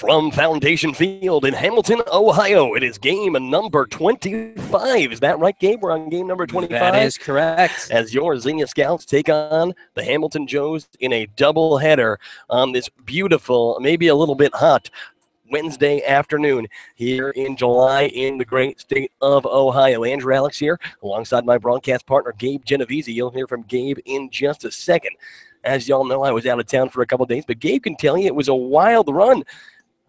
From Foundation Field in Hamilton, Ohio, it is game number 25. Is that right, Gabe? We're on game number 25? That is correct. As your Xenia Scouts take on the Hamilton Joes in a doubleheader on this beautiful, maybe a little bit hot Wednesday afternoon here in July in the great state of Ohio. Andrew Alix here alongside my broadcast partner, Gabe Genovesi. You'll hear from Gabe in just a second. As y'all know, I was out of town for a couple days, but Gabe can tell you it was a wild run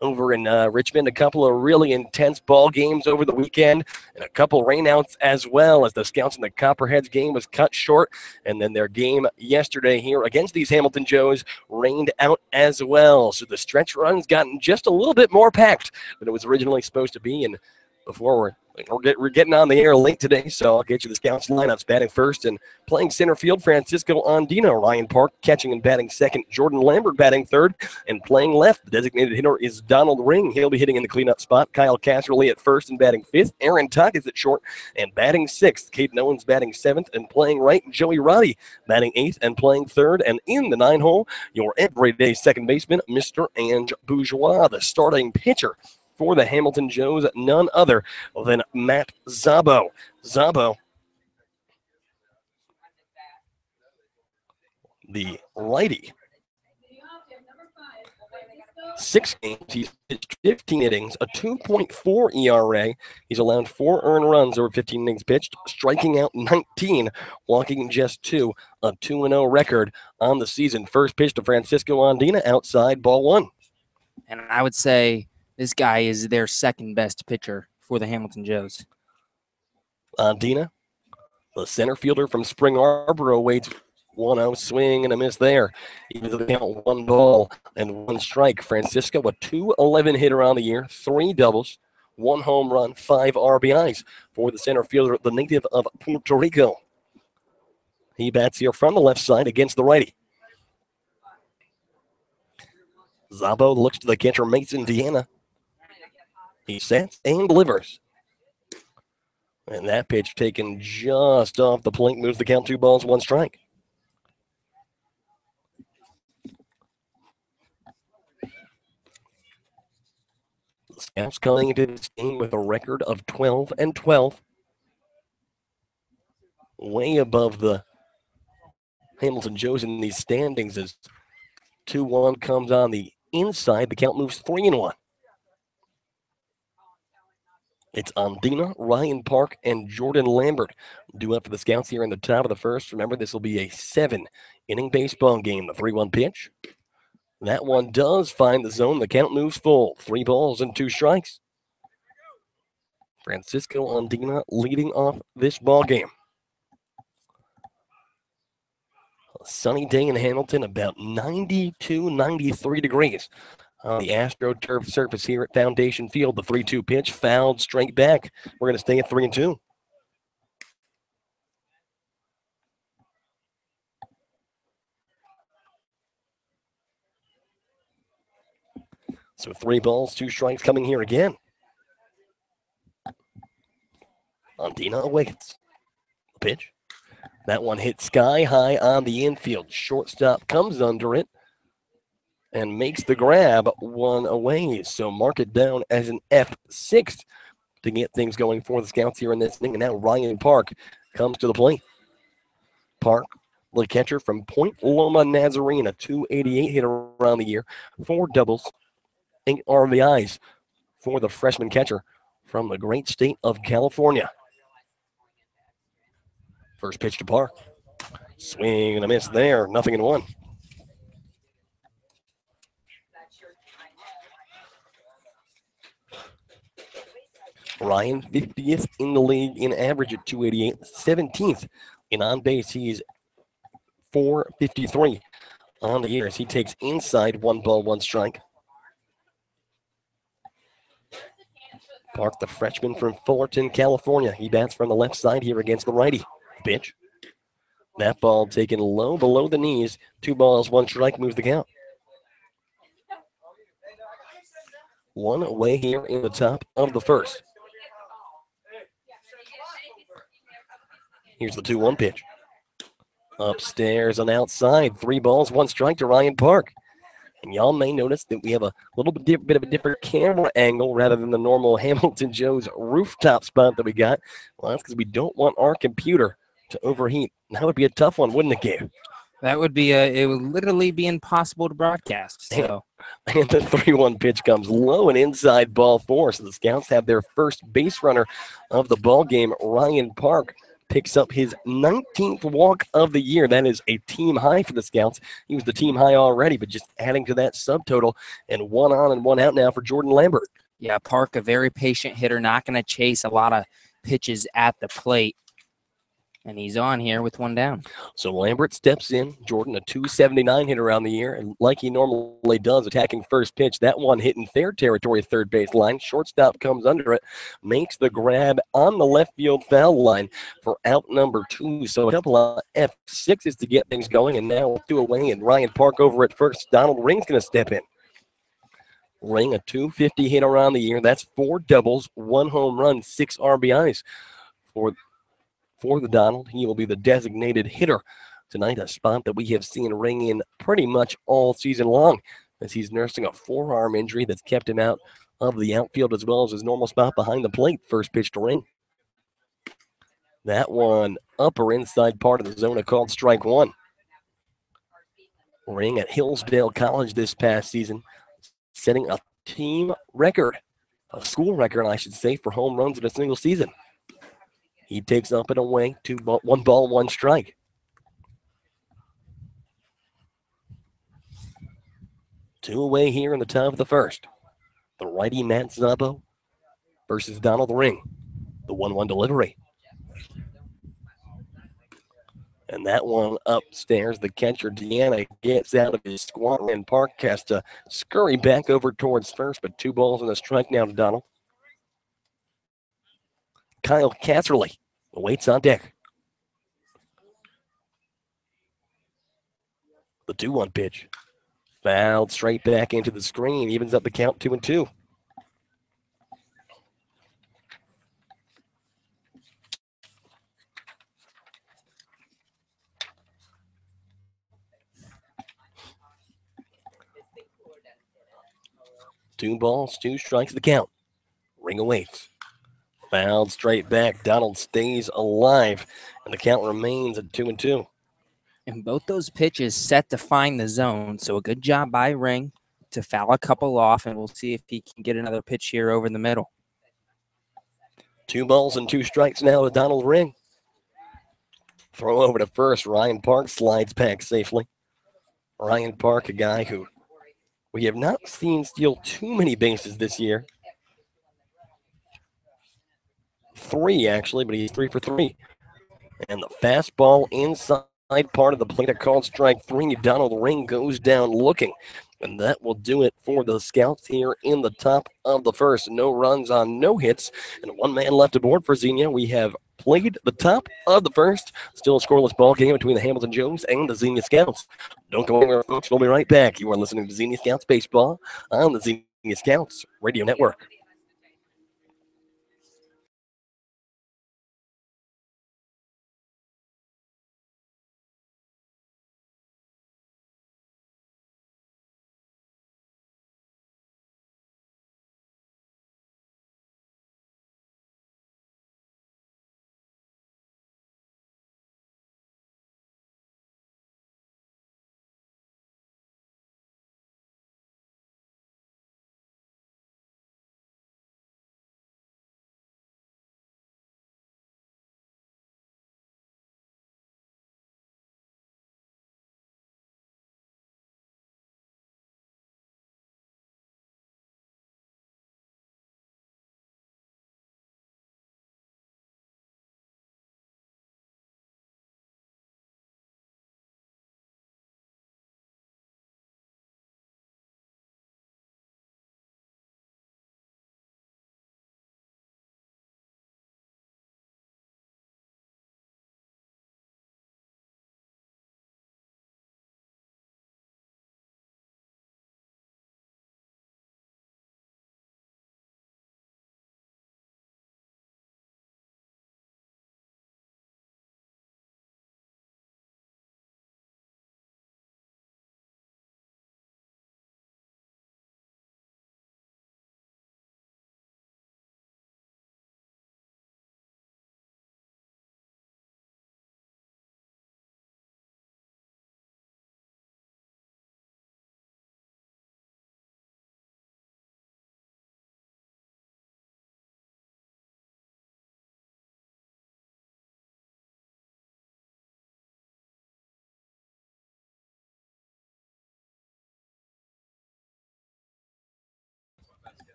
over in Richmond. A couple of really intense ball games over the weekend and a couple rainouts as well, as the Scouts and the Copperheads game was cut short. And then their game yesterday here against these Hamilton Joes rained out as well. So the stretch run's gotten just a little bit more packed than it was originally supposed to be. And before we're getting on the air late today, so I'll get you the Scouts lineups. Batting first and playing center field, Francisco Andino. Ryan Park catching and batting second. Jordan Lambert batting third. And playing left, the designated hitter is Donald Ring. He'll be hitting in the cleanup spot. Kyle Casserly at first and batting fifth. Aaron Tuck is at short and batting sixth. Caden Owens batting seventh and playing right. Joey Roddy batting eighth and playing third. And in the 9-hole, your everyday second baseman, Mr. Ange Bourgeois, the starting pitcher for the Hamilton Joes, none other than Matt Zabo. Zabo, the righty. 6 games, he's pitched 15 innings, a 2.4 ERA. He's allowed 4 earned runs over 15 innings pitched, striking out 19, walking just 2, a 2-0 record on the season. First pitch to Francisco Andina, outside, ball 1. And I would say this guy is their second best pitcher for the Hamilton Joes. Andina, the center fielder from Spring Arbor, awaits 1-0 swing and a miss there. Even though they count 1 ball and 1 strike. Francisco, a .211 hitter on the year, 3 doubles, 1 home run, 5 RBIs for the center fielder, the native of Puerto Rico. He bats here from the left side against the righty. Zabo looks to the catcher, Mason Deanna. He sets and delivers. And that pitch taken just off the plate, moves the count 2 balls, 1 strike. The Scouts coming into this game with a record of 12-12. Way above the Hamilton Joes in these standings as 2-1 comes on the inside. The count moves 3-1. It's Andina, Ryan Park, and Jordan Lambert due up for the Scouts here in the top of the first. Remember, this will be a 7-inning baseball game. The 3-1 pitch. That one does find the zone. The count moves full. 3 balls and 2 strikes. Francisco Andina leading off this ball game. A sunny day in Hamilton, about 92, 93 degrees. On the AstroTurf surface here at Foundation Field, the 3-2 pitch fouled straight back. We're going to stay at 3-2. So 3 balls, 2 strikes coming here again. Andina awakens. Pitch. That one hit sky high on the infield. Shortstop comes under it and makes the grab 1 away. So mark it down as an F6 to get things going for the Scouts here in this inning. And now Ryan Park comes to the plate. Park, the catcher from Point Loma Nazarene, a .288 hitter around the year, 4 doubles, 8 RBIs for the freshman catcher from the great state of California. First pitch to Park. Swing and a miss there, 0-1. Ryan, 50th in the league in average at .288, 17th in on base. He's .453 on the year as he takes inside, 1 ball, 1 strike. Park, the freshman from Fullerton, California. He bats from the left side here against the righty. Pitch. That ball taken low below the knees. 2 balls, 1 strike, moves the count. 1 away here in the top of the first. Here's the 2-1 pitch. Upstairs and outside. 3 balls, 1 strike to Ryan Park. And y'all may notice that we have a little bit of a different camera angle rather than the normal Hamilton Joe's rooftop spot that we got. Well, that's because we don't want our computer to overheat. That would be a tough one, wouldn't it, Gabe? That would be it would literally be impossible to broadcast. So And the 3-1 pitch comes low and inside ball four. So the Scouts have their first base runner of the ball game. Ryan Park picks up his 19th walk of the year. That is a team high for the Scouts. He was the team high already, but just adding to that subtotal. And 1 on and 1 out now for Jordan Lambert. yeah, Park, a very patient hitter, not going to chase a lot of pitches at the plate. And he's on here with 1 down. So Lambert steps in. Jordan, a 279 hitter around the year, and like he normally does, attacking first pitch. That one hitting fair territory, third base line. Shortstop comes under it, makes the grab on the left field foul line for out number 2. So a couple of F6s to get things going, and now 2 away, and Ryan Park over at first. Donald Ring's going to step in. Ring, a 250 hit around the year. That's 4 doubles, 1 home run, 6 RBIs for the Donald. He will be the designated hitter tonight, a spot that we have seen Ring in pretty much all season long, as he's nursing a forearm injury that's kept him out of the outfield as well as his normal spot behind the plate. First pitch to Ring. That one upper inside part of the zone, called strike 1. Ring at Hillsdale College this past season, setting a team record, a school record, I should say, for home runs in a single season. He takes up and away, 1 ball, 1 strike. Two away here in the top of the first. The righty Matt Zabbo versus Donald Ring. The 1-1 delivery. And that one upstairs, the catcher Deanna gets out of his squat, and Park has to scurry back over towards first, but 2 balls and a strike now to Donald. Kyle Casserly waits on deck. The 2-1 pitch. Fouled straight back into the screen, evens up the count 2-2. Two balls, 2 strikes the count. Ring awaits. Fouled straight back. Donald stays alive, and the count remains at 2-2. And both those pitches set to find the zone. So a good job by Ring to foul a couple off, and we'll see if he can get another pitch here over the middle. 2 balls and 2 strikes now to Donald Ring. Throw over to first. Ryan Park slides back safely. Ryan Park, a guy who we have not seen steal too many bases this year. 3, actually, but he's 3 for 3. And the fastball inside part of the plate, called strike 3. Donald Ring goes down looking. And that will do it for the Scouts here in the top of the first. No runs on no hits, and 1 man left aboard for Xenia. We have played the top of the first. Still a scoreless ball game between the Hamilton Joes and the Xenia Scouts. Don't go anywhere, folks. We'll be right back. You are listening to Xenia Scouts Baseball on the Xenia Scouts Radio Network.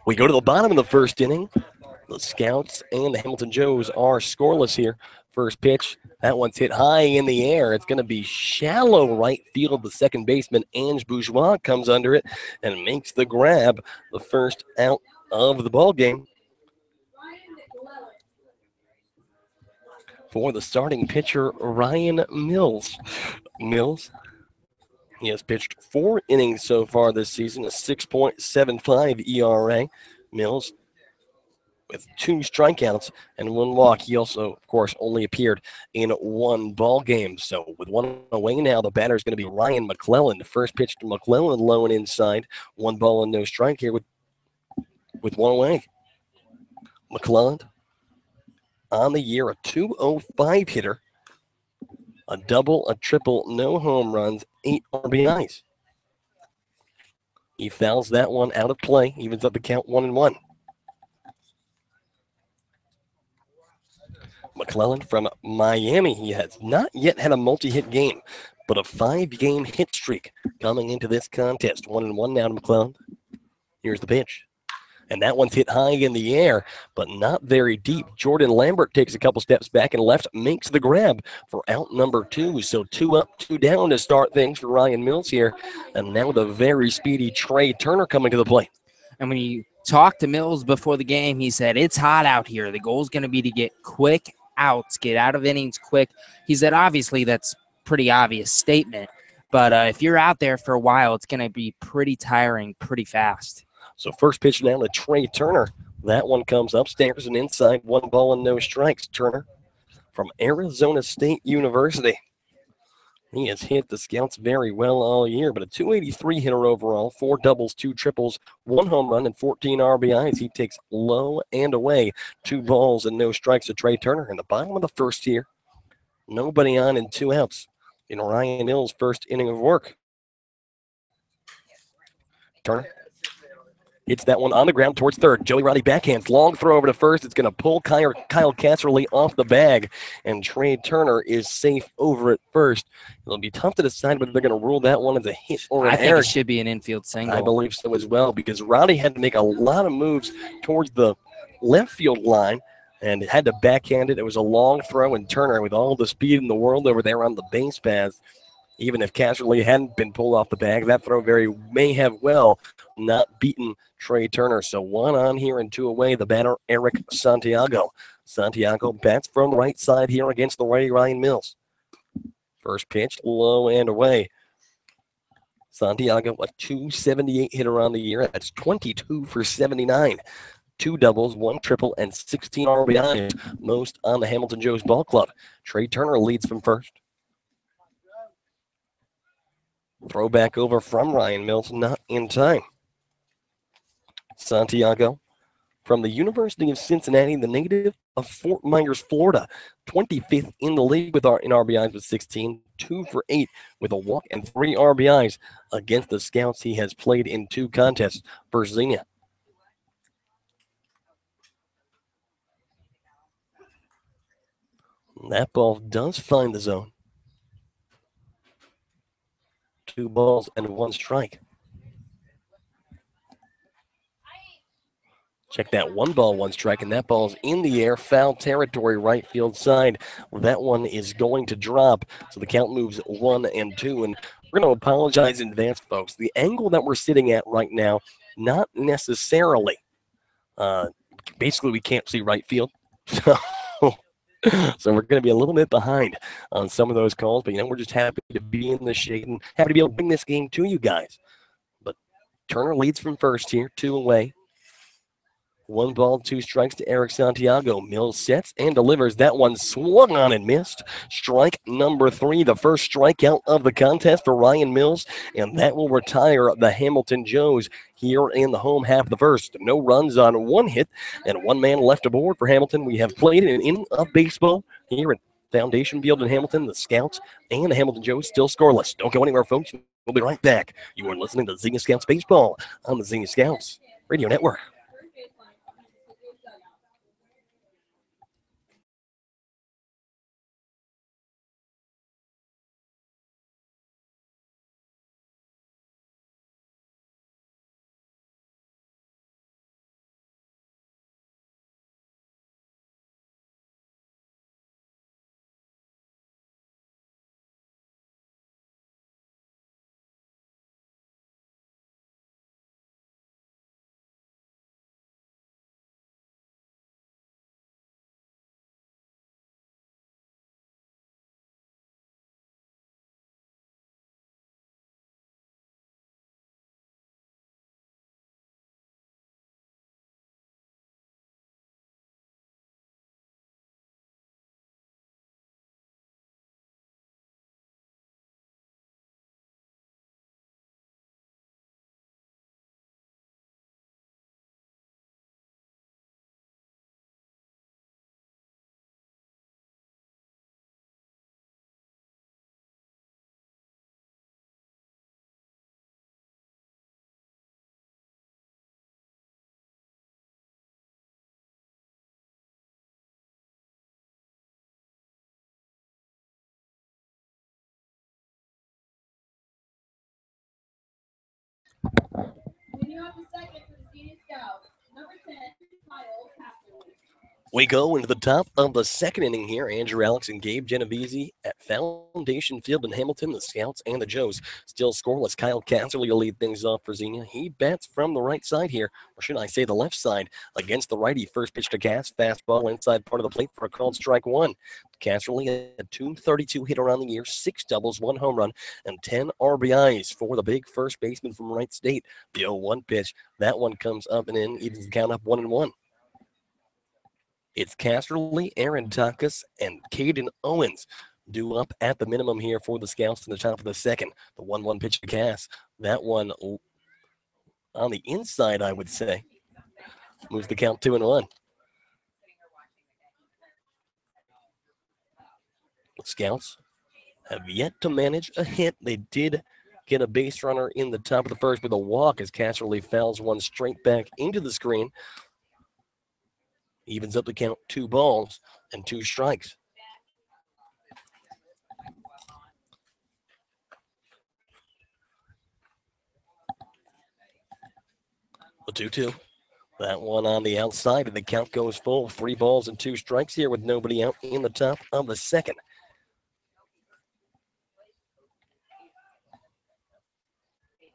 We go to the bottom of the first inning. The Scouts and the Hamilton Joes are scoreless here. First pitch, that one's hit high in the air. It's going to be shallow right field. The second baseman, Ange Bourgeois, comes under it and makes the grab. The first out of the ball game for the starting pitcher, Ryan Mills. Mills, he has pitched 4 innings so far this season, a 6.75 ERA. Mills with 2 strikeouts and 1 walk. He also, of course, only appeared in 1 ball game. So with 1 away now, the batter is going to be Ryan McClellan. The first pitch to McClellan, low and inside. 1 ball and no strike here with 1 away. McClellan on the year, a 205 hitter, a double, a triple, no home runs, 8 RBIs. He fouls that one out of play, evens up the count 1-1. McClellan from Miami. He has not yet had a multi-hit game, but a 5-game hit streak coming into this contest. 1-1 now to McClellan. Here's the pitch. And that one's hit high in the air, but not very deep. Jordan Lambert takes a couple steps back and left, makes the grab for out number 2. So 2 up, 2 down to start things for Ryan Mills here. And now the very speedy Trey Turner coming to the plate. And when you talked to Mills before the game, he said, it's hot out here. The goal is going to be to get quick outs, get out of innings quick. He said, obviously, that's pretty obvious statement. But if you're out there for a while, it's going to be pretty tiring pretty fast. So first pitch now to Trey Turner. That one comes upstairs and inside. 1 ball and no strikes. Turner from Arizona State University. He has hit the Scouts very well all year, but a 283 hitter overall, 4 doubles, 2 triples, 1 home run, and 14 RBIs. He takes low and away. 2 balls and no strikes to Trey Turner in the bottom of the first here. Nobody on and 2 outs in Ryan Mills' first inning of work. Turner hits that one on the ground towards third. Joey Roddy backhands. Long throw over to first. It's going to pull Kyle Casserly off the bag. And Trey Turner is safe over at first. It'll be tough to decide whether they're going to rule that one as a hit or an error. I think it should be an infield single. I believe so as well, because Roddy had to make a lot of moves towards the left field line and had to backhand it. It was a long throw, and Turner, with all the speed in the world over there on the base paths, even if Casserly hadn't been pulled off the bag, that throw may have well not beaten Trey Turner. So 1 on here and 2 away. The batter, Eric Santiago. Santiago bats from right side here against the righty Ryan Mills. First pitch, low and away. Santiago, a 278 hitter on the year. That's 22 for 79. 2 doubles, 1 triple, and 16 RBIs, most on the Hamilton Joes Ball Club. Trey Turner leads from first. Throw back over from Ryan Mills, not in time. Santiago from the University of Cincinnati, the native of Fort Myers, Florida. 25th in the league in RBIs with 16, 2 for 8 with a walk and 3 RBIs against the Scouts. He has played in 2 contests for Xenia. That ball does find the zone. 2 balls and 1 strike. Check that, 1 ball, 1 strike, and that ball's in the air, foul territory, right field side. That one is going to drop, so the count moves 1 and 2. And we're going to apologize in advance, folks. The angle that we're sitting at right now, not necessarily. Basically, we can't see right field. So we're going to be a little bit behind on some of those calls, but we're just happy to be in the shade and happy to be able to bring this game to you guys. But Turner leads from first here, 2 away. 1 ball, 2 strikes to Eric Santiago. Mills sets and delivers. That one swung on and missed. Strike number 3, the first strikeout of the contest for Ryan Mills, and that will retire the Hamilton Joes here in the home half of the first. No runs on 1 hit, and 1 man left aboard for Hamilton. We have played an inning of baseball here at Foundation Field in Hamilton. The Scouts and the Hamilton Joes still scoreless. Don't go anywhere, folks. We'll be right back. You are listening to Xenia Scouts Baseball on the Xenia Scouts Radio Network. We go into the top of the second inning here. Andrew, Alix, and Gabe Genovesi at Foundation Field in Hamilton. The Scouts and the Joes still scoreless. Kyle Casserly will lead things off for Xenia. He bats from the right side here, or should I say the left side, against the righty. First pitch to Cass, fastball inside part of the plate for a called strike one. Casserly, a .232 hitter on the year, 6 doubles, 1 home run, and 10 RBIs for the big first baseman from Wright State. The 0-1 pitch, that one comes up and in, evens the count up 1-1. It's Casterly, Aaron Takas, and Caden Owens due up at the minimum here for the Scouts in the top of the second. The 1-1 pitch to Cass. That one on the inside, I would say. Moves the count 2-1. The Scouts have yet to manage a hit. They did get a base runner in the top of the first with a walk as Casterly fouls one straight back into the screen. Evens up the count, 2 balls and 2 strikes. The 2-2. That one on the outside, and the count goes full. 3 balls and 2 strikes here with nobody out in the top of the second.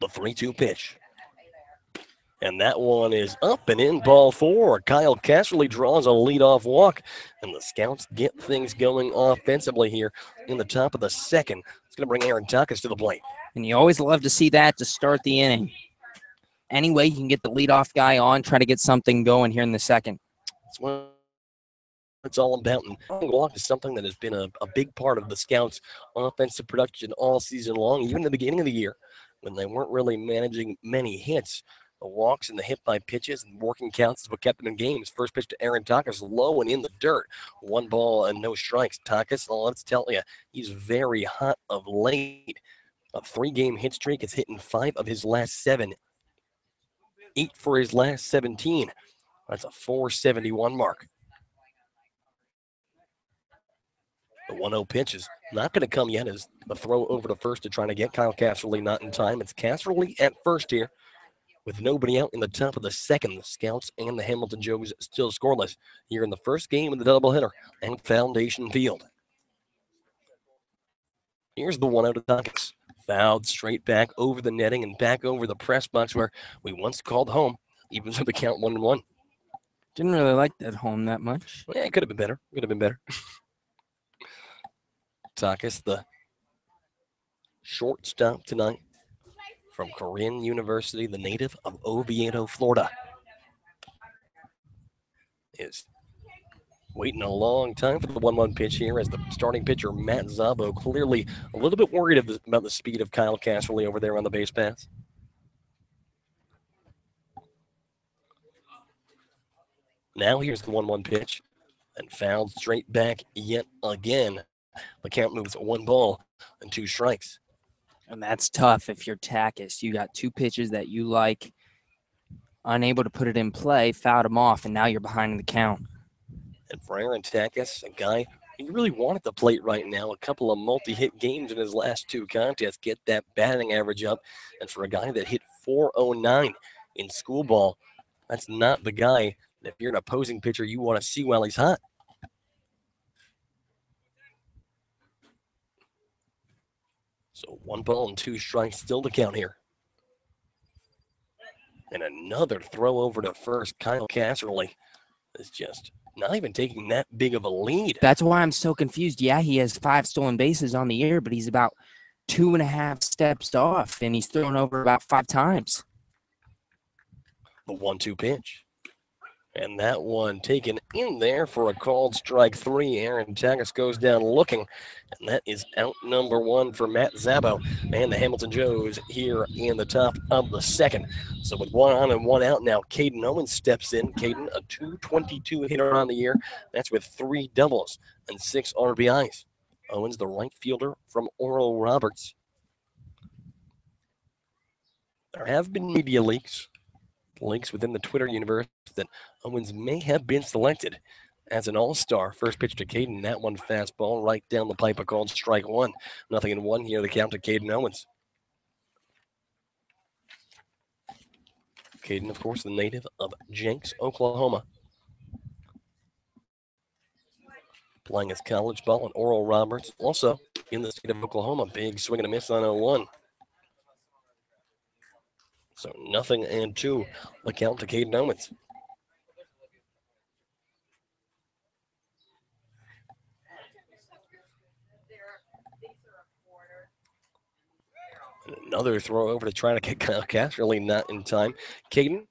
The 3-2 pitch. And that one is up and in, ball 4. Kyle Casserly draws a leadoff walk, and the Scouts get things going offensively here in the top of the second. It's going to bring Aaron Takas to the plate. And you always love to see that to start the inning. Any way you can get the leadoff guy on, try to get something going here in the second. That's what it's all about. And walk is something that has been a big part of the Scouts' offensive production all season long, even in the beginning of the year when they weren't really managing many hits. The walks and the hit by pitches and working counts is what kept them in games. First pitch to Aaron Takas, low and in the dirt. 1 ball and no strikes. Takas, well, let's tell you, he's very hot of late. A 3-game hit streak. Has hit in 5 of his last 7. 8 for his last 17. That's a .471 mark. The 1-0 pitch is not going to come yet as the throw over to first to try to get Kyle Casserly not in time. It's Casserly at first here with nobody out in the top of the second. The Scouts and the Hamilton Joes still scoreless here in the first game of the doubleheader and Foundation Field. Here's the 1-0 to Takas. Fouled straight back over the netting and back over the press box where we once called home, even with the count 1-1. Didn't really like that home that much. Yeah, it could have been better. Could have been better. Takas, the shortstop tonight from Corinne University, the native of Oviedo, Florida, is waiting a long time for the 1-1 pitch here as the starting pitcher, Matt Zabo, clearly a little bit worried about the speed of Kyle Casserly over there on the base paths. Now here's the 1-1 pitch and fouled straight back yet again. The count moves 1 ball and 2 strikes. And that's tough if you're Takas. You got 2 pitches that you like, unable to put it in play, fouled him off, and now you're behind in the count. And for Aaron Takas, a guy he really wanted the plate right now. A couple of multi-hit games in his last 2 contests, get that batting average up. And for a guy that hit .409 in school ball, that's not the guy that if you're an opposing pitcher you want to see while he's hot. So 1 ball and 2 strikes still to count here. And another throw over to first. Kyle Casserly is just not even taking that big of a lead. That's why I'm so confused. Yeah, he has 5 stolen bases on the year, but he's about 2.5 steps off, and he's thrown over about 5 times. The 1-2 pitch. And that one taken in there for a called strike 3. Aaron Takas goes down looking, and that is out number 1 for Matt Zabo and the Hamilton Joes here in the top of the second. So with 1 on and 1 out now, Caden Owens steps in. Caden, a .222 hitter on the year. That's with 3 doubles and 6 RBIs. Owens, the right fielder from Oral Roberts. There have been media leaks within the Twitter universe that Owens may have been selected as an all-star. First pitch to Caden, that one fastball right down the pipe, a called strike 1. 0-1 here, the count to Caden Owens. Caden, of course, the native of Jenks, Oklahoma. Playing his college ball, and Oral Roberts, also in the state of Oklahoma. Big swing and a miss on 0-1. So 0-2, the count to Caden Owens. Another throw over to try to get Kyle Casterly, not in time. Caden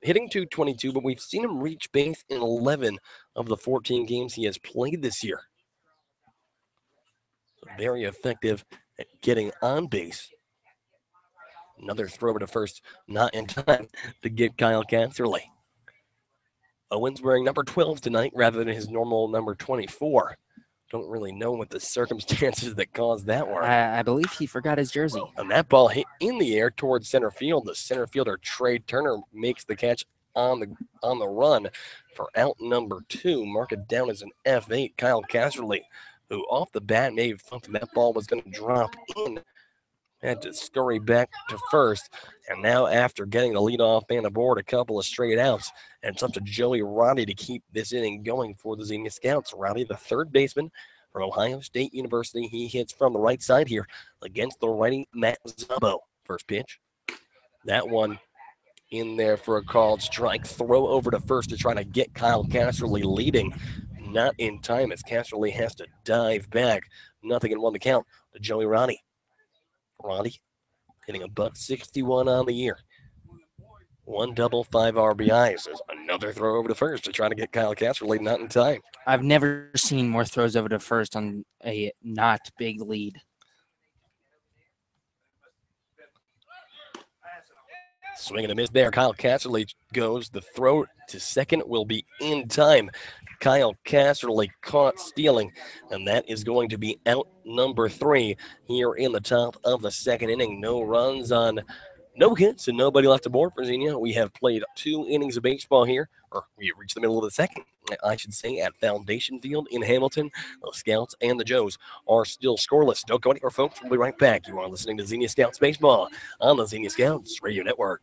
hitting .222, but we've seen him reach base in 11 of the 14 games he has played this year. So very effective at getting on base. Another throw over to first, not in time to get Kyle Casterly. Owens wearing number 12 tonight rather than his normal number 24. Don't really know what the circumstances that caused that were. I believe he forgot his jersey. And that ball hit in the air towards center field. The center fielder, Trey Turner, makes the catch on the run for out number 2. Mark it down as an F8. Kyle Casterly, who off the bat may have thought that ball was going to drop in, had to scurry back to first. And now after getting the leadoff man aboard, a couple of straight outs, and it's up to Joey Roddy to keep this inning going for the Xenia Scouts. Roddy, the third baseman from Ohio State University. He hits from the right side here against the righty Matt Zabo. First pitch. That one in there for a called strike. Throw over to first to try to get Kyle Casterly leading. Not in time as Casterly has to dive back. 0-1 to count to Joey Roddy. Roddy hitting a .161 on the year. 1 double, 5 RBIs. There's another throw over to first to try to get Kyle Casterly, not in time. I've never seen more throws over to first on a not big lead. Swing and a miss there. Kyle Casterly goes. The throw to second will be in time. Kyle Casterly caught stealing, and that is going to be out number 3 here in the top of the second inning. No runs on no hits and nobody left aboard for Xenia. We have played 2 innings of baseball here, or we reached the middle of the second, I should say, at Foundation Field in Hamilton. The Scouts and the Joes are still scoreless. Don't go anywhere, folks. We'll be right back. You are listening to Xenia Scouts Baseball on the Xenia Scouts Radio Network.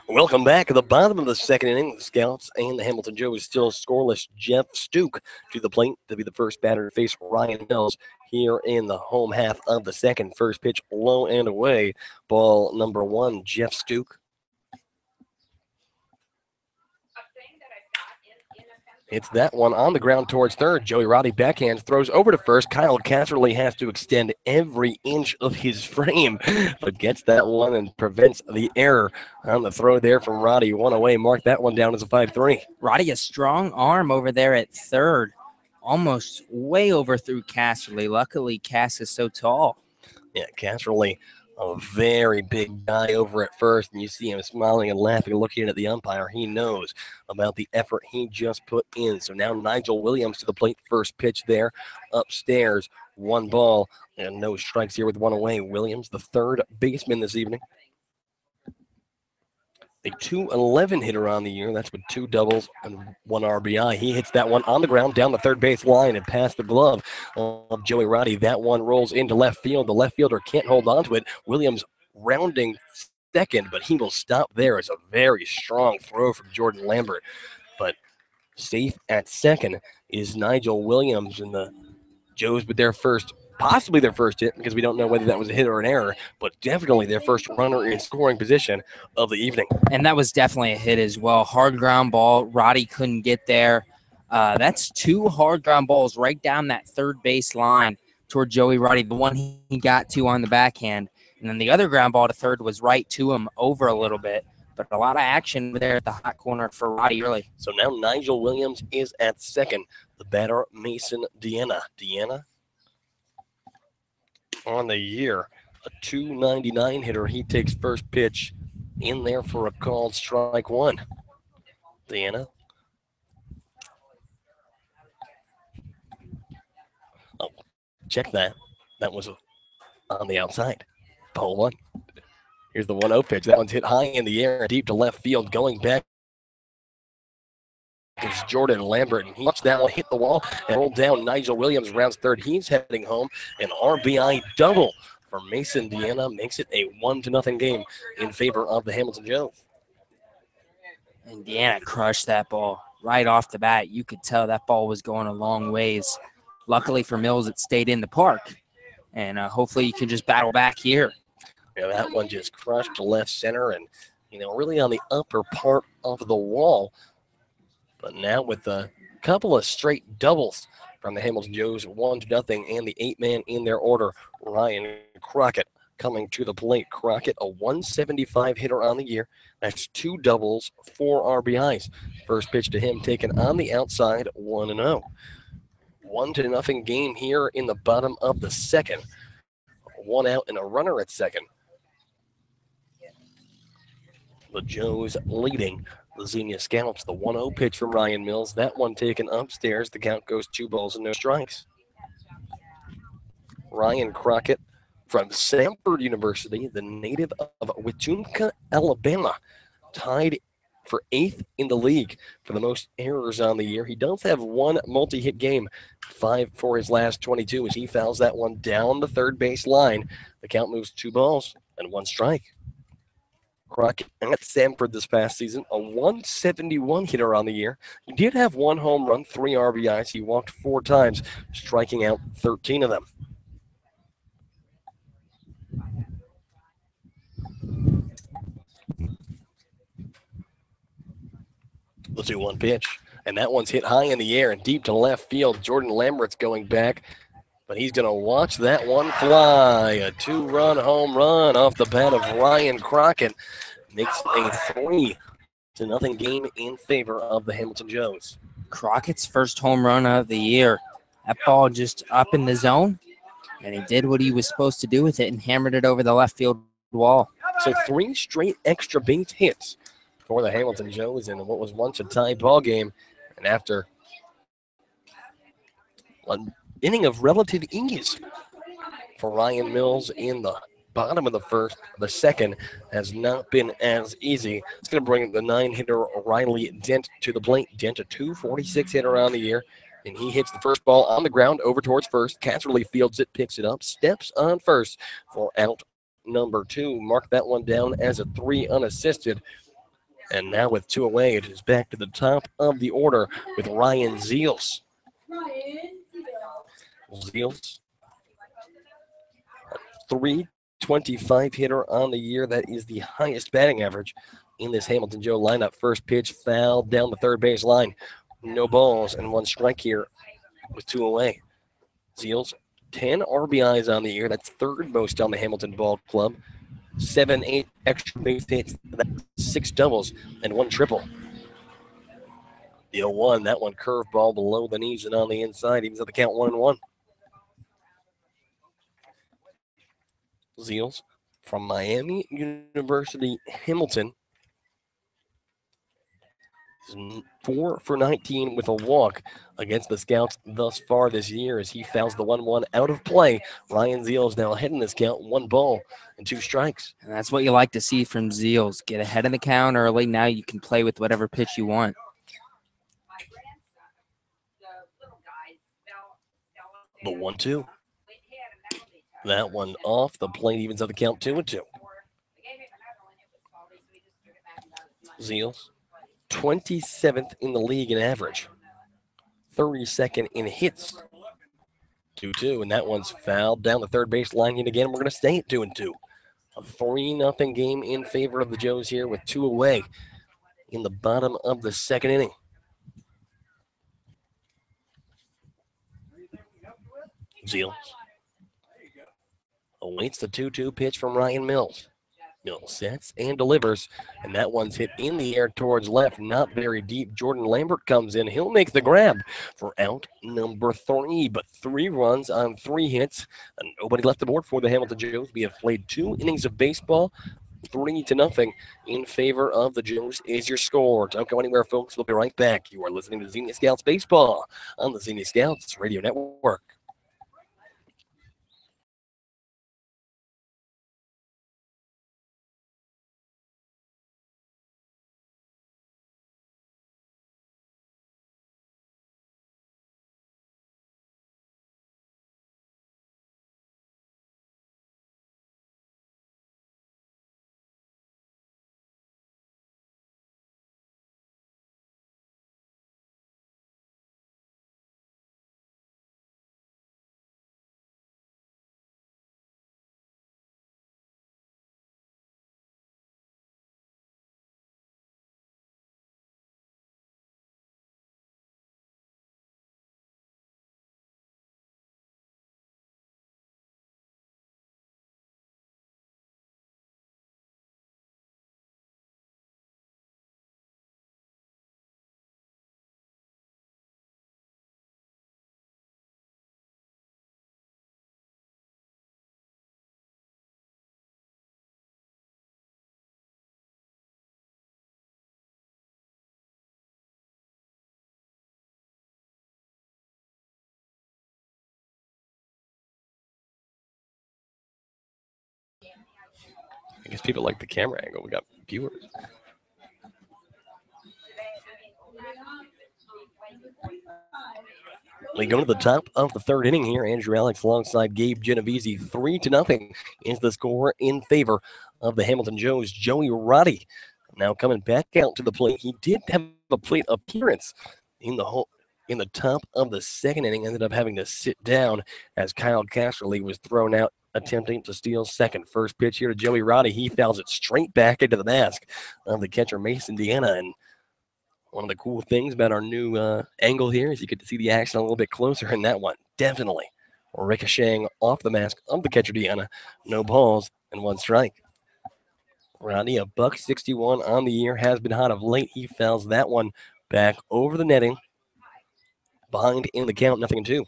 Welcome back. At the bottom of the second inning, the Scouts and the Hamilton Joes still scoreless. Jeff Stuke to the plate to be the first batter to face Ryan Mills here in the home half of the second. First pitch low and away. Ball number 1, Jeff Stuke. It's that one on the ground towards third. Joey Roddy backhands, throws over to first. Kyle Casterly has to extend every inch of his frame, but gets that one and prevents the error on the throw there from Roddy. 1 away. Mark that one down as a 5-3. Roddy, a strong arm over there at third. Almost way overthrew Casterly. Luckily, Cass is so tall. Yeah, Casterly, a very big guy over at first, and you see him smiling and laughing, looking at the umpire. He knows about the effort he just put in. So now Nigel Williams to the plate. First pitch there upstairs. 1 ball and no strikes here with 1 away. Williams, the third baseman this evening. A .211 hitter on the year. That's with 2 doubles and 1 RBI. He hits that one on the ground down the third base line and past the glove of Joey Roddy. That one rolls into left field. The left fielder can't hold on to it. Williams rounding second, but he will stop there. It's a very strong throw from Jordan Lambert. But safe at second is Nigel Williams, and the Joes with their first, possibly their first hit, because we don't know whether that was a hit or an error, but definitely their first runner in scoring position of the evening. And that was definitely a hit as well. Hard ground ball. Roddy couldn't get there. That's 2 hard ground balls right down that third base line toward Joey Roddy. The one he got to on the backhand. And then the other ground ball to third was right to him over a little bit. But a lot of action there at the hot corner for Roddy early. So now Nigel Williams is at second. The batter, Mason Deanna. Deanna on the year, a .299 hitter. He takes first pitch in there for a called strike one. Deanna. Oh, check that. That was on the outside. Ball one. Here's the 1-0 pitch. That one's hit high in the air, deep to left field, going back. Is Jordan Lambert, and he watched that one hit the wall and roll down. Nigel Williams rounds third. He's heading home. An RBI double for Mason Deanna makes it a 1-0 game in favor of the Hamilton Joes. And Deanna crushed that ball right off the bat. You could tell that ball was going a long ways. Luckily for Mills, it stayed in the park. And hopefully you can just battle back here. Yeah, that one just crushed to left center and, really on the upper part of the wall. But now with a couple of straight doubles from the Hamilton Joes, 1-0, and the 8-man in their order, Ryan Crockett coming to the plate. Crockett, a 175 hitter on the year. That's 2 doubles, 4 RBIs. First pitch to him taken on the outside, 1-0. 1-0 game here in the bottom of the second. 1 out and a runner at second. The Joes leading the Xenia Scouts. The 1-0 pitch from Ryan Mills. That one taken upstairs. The count goes 2 balls and no strikes. Ryan Crockett from Samford University, the native of Wetumpka, Alabama, tied for 8th in the league for the most errors on the year. He does have 1 multi-hit game, 5 for his last 22, as he fouls that one down the third base line. The count moves 2 balls and 1 strike. Crockett at Samford this past season, a 171 hitter on the year. He did have 1 home run, 3 RBIs. He walked 4 times, striking out 13 of them. The 2-1 pitch, and that one's hit high in the air and deep to left field. Jordan Lambert's going back, but he's going to watch that one fly. A 2-run home run off the bat of Ryan Crockett makes a 3-0 game in favor of the Hamilton Joes. Crockett's first home run of the year. That ball just up in the zone, and he did what he was supposed to do with it and hammered it over the left field wall. So 3 straight extra base hits for the Hamilton Joes in what was once a tie ball game. And after an inning of relative ease for Ryan Mills in the bottom of the second has not been as easy. It's going to bring the 9-hitter Riley Dent to the plate. Dent, a 246 hitter on the year, and he hits the first ball on the ground over towards first. Casserly fields it, picks it up, steps on first for out number 2. Mark that one down as a 3 unassisted. And now with 2 away, it is back to the top of the order with Ryan Zeals. Zeals, 325 hitter on the year. That is the highest batting average in this Hamilton Joe lineup. First pitch fouled down the third base line. No balls and 1 strike here with 2 away. Zeals, 10 RBIs on the year. That's 3rd most on the Hamilton Ball Club. 7, 8 extra base hits, 6 doubles, and 1 triple. The 0-1, that one curveball below the knees and on the inside, evens at the count 1-1. Zeals from Miami University, Hamilton, is 4 for 19 with a walk against the Scouts thus far this year as he fouls the 1-1 out of play. Ryan Zeals now ahead in this count, 1 ball and 2 strikes. And that's what you like to see from Zeals. Get ahead in the count early. Now you can play with whatever pitch you want. The 1-2. That one off the plate, evens at the count 2-2. Zeals, 27th in the league in average, 32nd in hits. 2-2, and that one's fouled down the third base line yet again. We're going to stay at 2-2. A 3-0 game in favor of the Joes here with 2 away in the bottom of the second inning. Zeals awaits the 2-2 pitch from Ryan Mills. Mills sets and delivers, and that one's hit in the air towards left, not very deep. Jordan Lambert comes in. He'll make the grab for out number 3, but 3 runs on 3 hits, and nobody left the board for the Hamilton Joes. We have played 2 innings of baseball. 3-0 in favor of the Joes is your score. Don't go anywhere, folks. We'll be right back. You are listening to Xenia Scouts Baseball on the Xenia Scouts Radio Network. I guess people like the camera angle. We got viewers. We go to the top of the third inning here. Andrew Alix alongside Gabe Genovesi. 3-0 is the score in favor of the Hamilton Joes. Joey Roddy now coming back out to the plate. He did have a plate appearance in the top of the second inning. Ended up having to sit down as Kyle Casterly was thrown out attempting to steal second. First pitch here to Joey Roddy. He fouls it straight back into the mask of the catcher Mason Deanna. And one of the cool things about our new angle here is you get to see the action a little bit closer, and that one definitely ricocheting off the mask of the catcher Deanna. No balls and 1 strike. Roddy, $161 on the year, has been hot of late. He fouls that one back over the netting. Behind in the count, 0-2.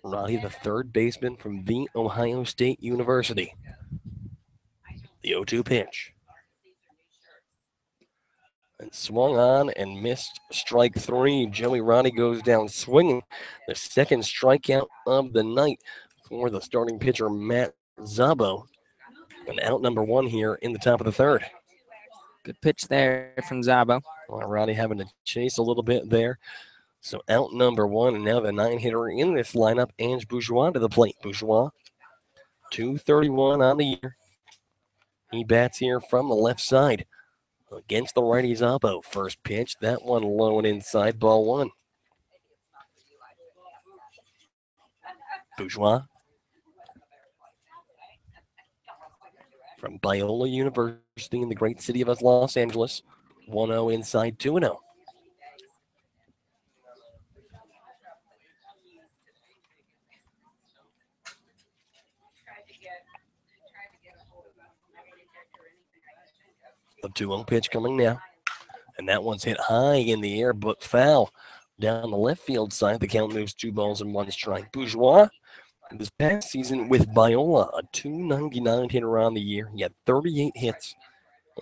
Roddy, the third baseman from The Ohio State University. The 0-2 pitch. And swung on and missed strike 3. Joey Roddy goes down swinging. The second strikeout of the night for the starting pitcher, Matt Zabo. And out number 1 here in the top of the third. Good pitch there from Zabo. Well, Roddy having to chase a little bit there. So out number 1, and now the 9-hitter in this lineup, Ange Bourgeois to the plate. Bourgeois, 231 on the year. He bats here from the left side against the righty Zabo. First pitch, that one low and inside, ball 1. Bourgeois from Biola University in the great city of Los Angeles. 1-0 inside, 2-0. The 2-0 pitch coming now. And that one's hit high in the air, but foul down the left field side. The count moves 2 balls and 1 strike. Bourgeois, this past season with Biola, a .299 hitter on the year. He had 38 hits.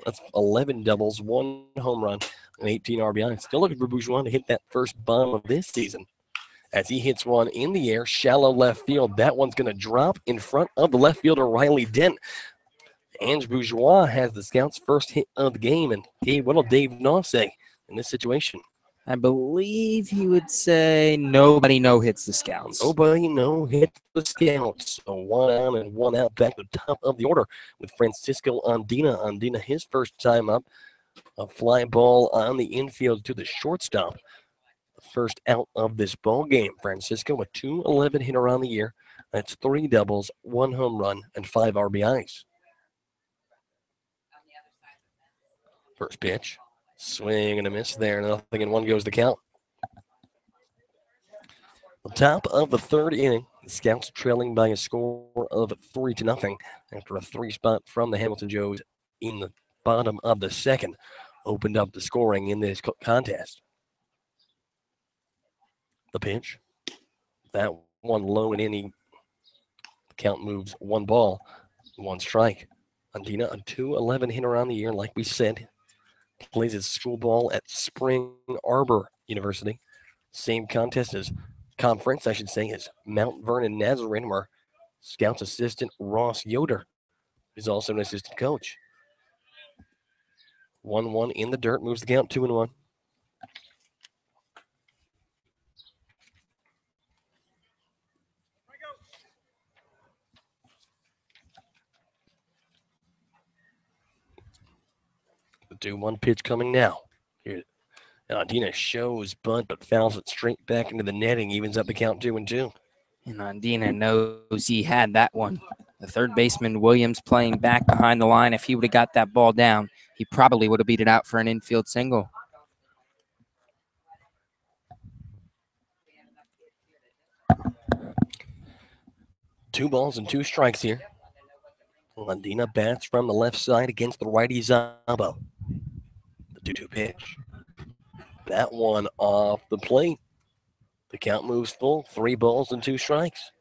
That's 11 doubles, 1 home run, and 18 RBI. Still looking for Bourgeois to hit that first bomb of this season. As he hits one in the air, shallow left field. That one's going to drop in front of the left fielder, Riley Dent. Ange Bourgeois has the Scouts' first hit of the game. And Gabe, what'll Dave Knopf say in this situation? I believe he would say nobody no-hits the Scouts. Nobody no hits the Scouts. So 1 on and 1 out back to the top of the order with Francisco Andina. Andina, his first time up. A fly ball on the infield to the shortstop. The first out of this ball game. Francisco, a 211 hitter on the year. That's 3 doubles, 1 home run, and 5 RBIs. First pitch. Swing and a miss there. Nothing and 1 goes the count. The top of the third inning, the Scouts trailing by a score of 3-0 after a 3 spot from the Hamilton Joes in the bottom of the second opened up the scoring in this contest. The pitch, that one low and inning. Count moves 1 ball, 1 strike. Andina, a 211 hitter on the year, like we said, plays his school ball at Spring Arbor University. Same contest as conference, I should say, is Mount Vernon Nazarene, where Scouts assistant Ross Yoder is also an assistant coach. 1-1 in the dirt, moves the count 2-1. The 2-1 pitch coming now. Here, Andina shows bunt, but fouls it straight back into the netting, evens up the count 2-2. And Andina knows he had that one. The third baseman, Williams, playing back behind the line. If he would have got that ball down, he probably would have beat it out for an infield single. Two balls and 2 strikes here. Andina bats from the left side against the righty's elbow. The 2-2 pitch. That one off the plate. The count moves full. 3 balls and 2 strikes.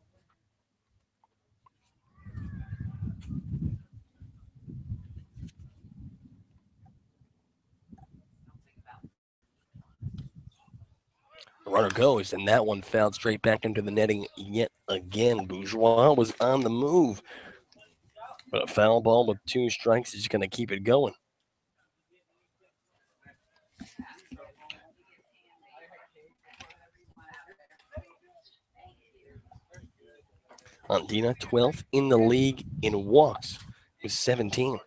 The runner goes, and that one fouled straight back into the netting yet again. Bourgeois was on the move. But a foul ball with 2 strikes is going to keep it going. Andina, 12th in the league in walks with 17.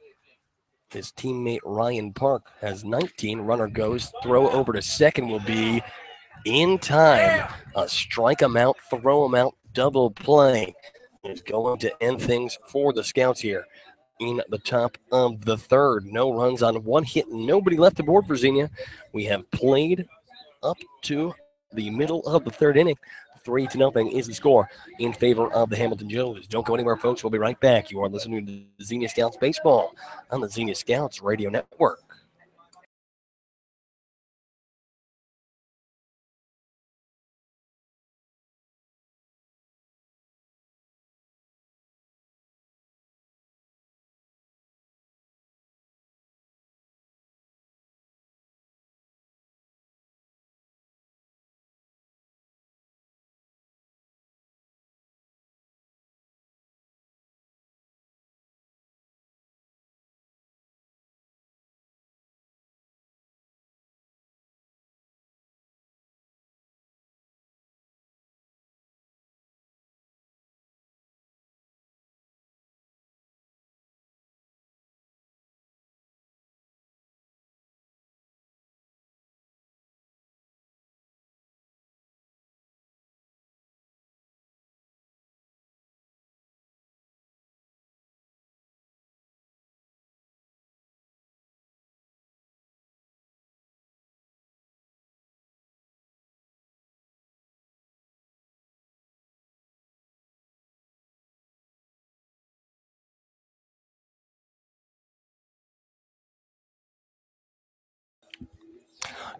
His teammate Ryan Park has 19. Runner goes. Throw over to second will be in time. Strike him out, throw him out, double play is going to end things for the Scouts here in the top of the third. No runs on 1 hit, nobody left the board for Xenia. We have played up to the middle of the third inning. 3-0 is the score in favor of the Hamilton Joes. Don't go anywhere, folks. We'll be right back. You are listening to Xenia Scouts Baseball on the Xenia Scouts Radio Network.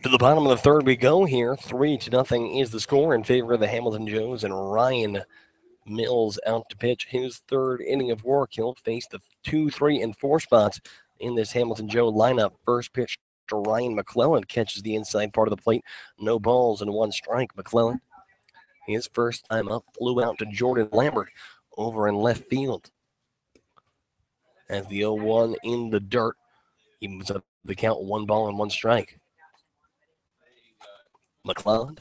To the bottom of the third we go here. 3-0 is the score in favor of the Hamilton Joes, and Ryan Mills out to pitch his third inning of work. He'll face the 2, 3, and 4 spots in this Hamilton Joe lineup. First pitch to Ryan McClellan catches the inside part of the plate. No balls and 1 strike. McClellan, his first time up, flew out to Jordan Lambert over in left field. As the 0-1 in the dirt, he moves up the count, 1 ball and 1 strike. McClelland,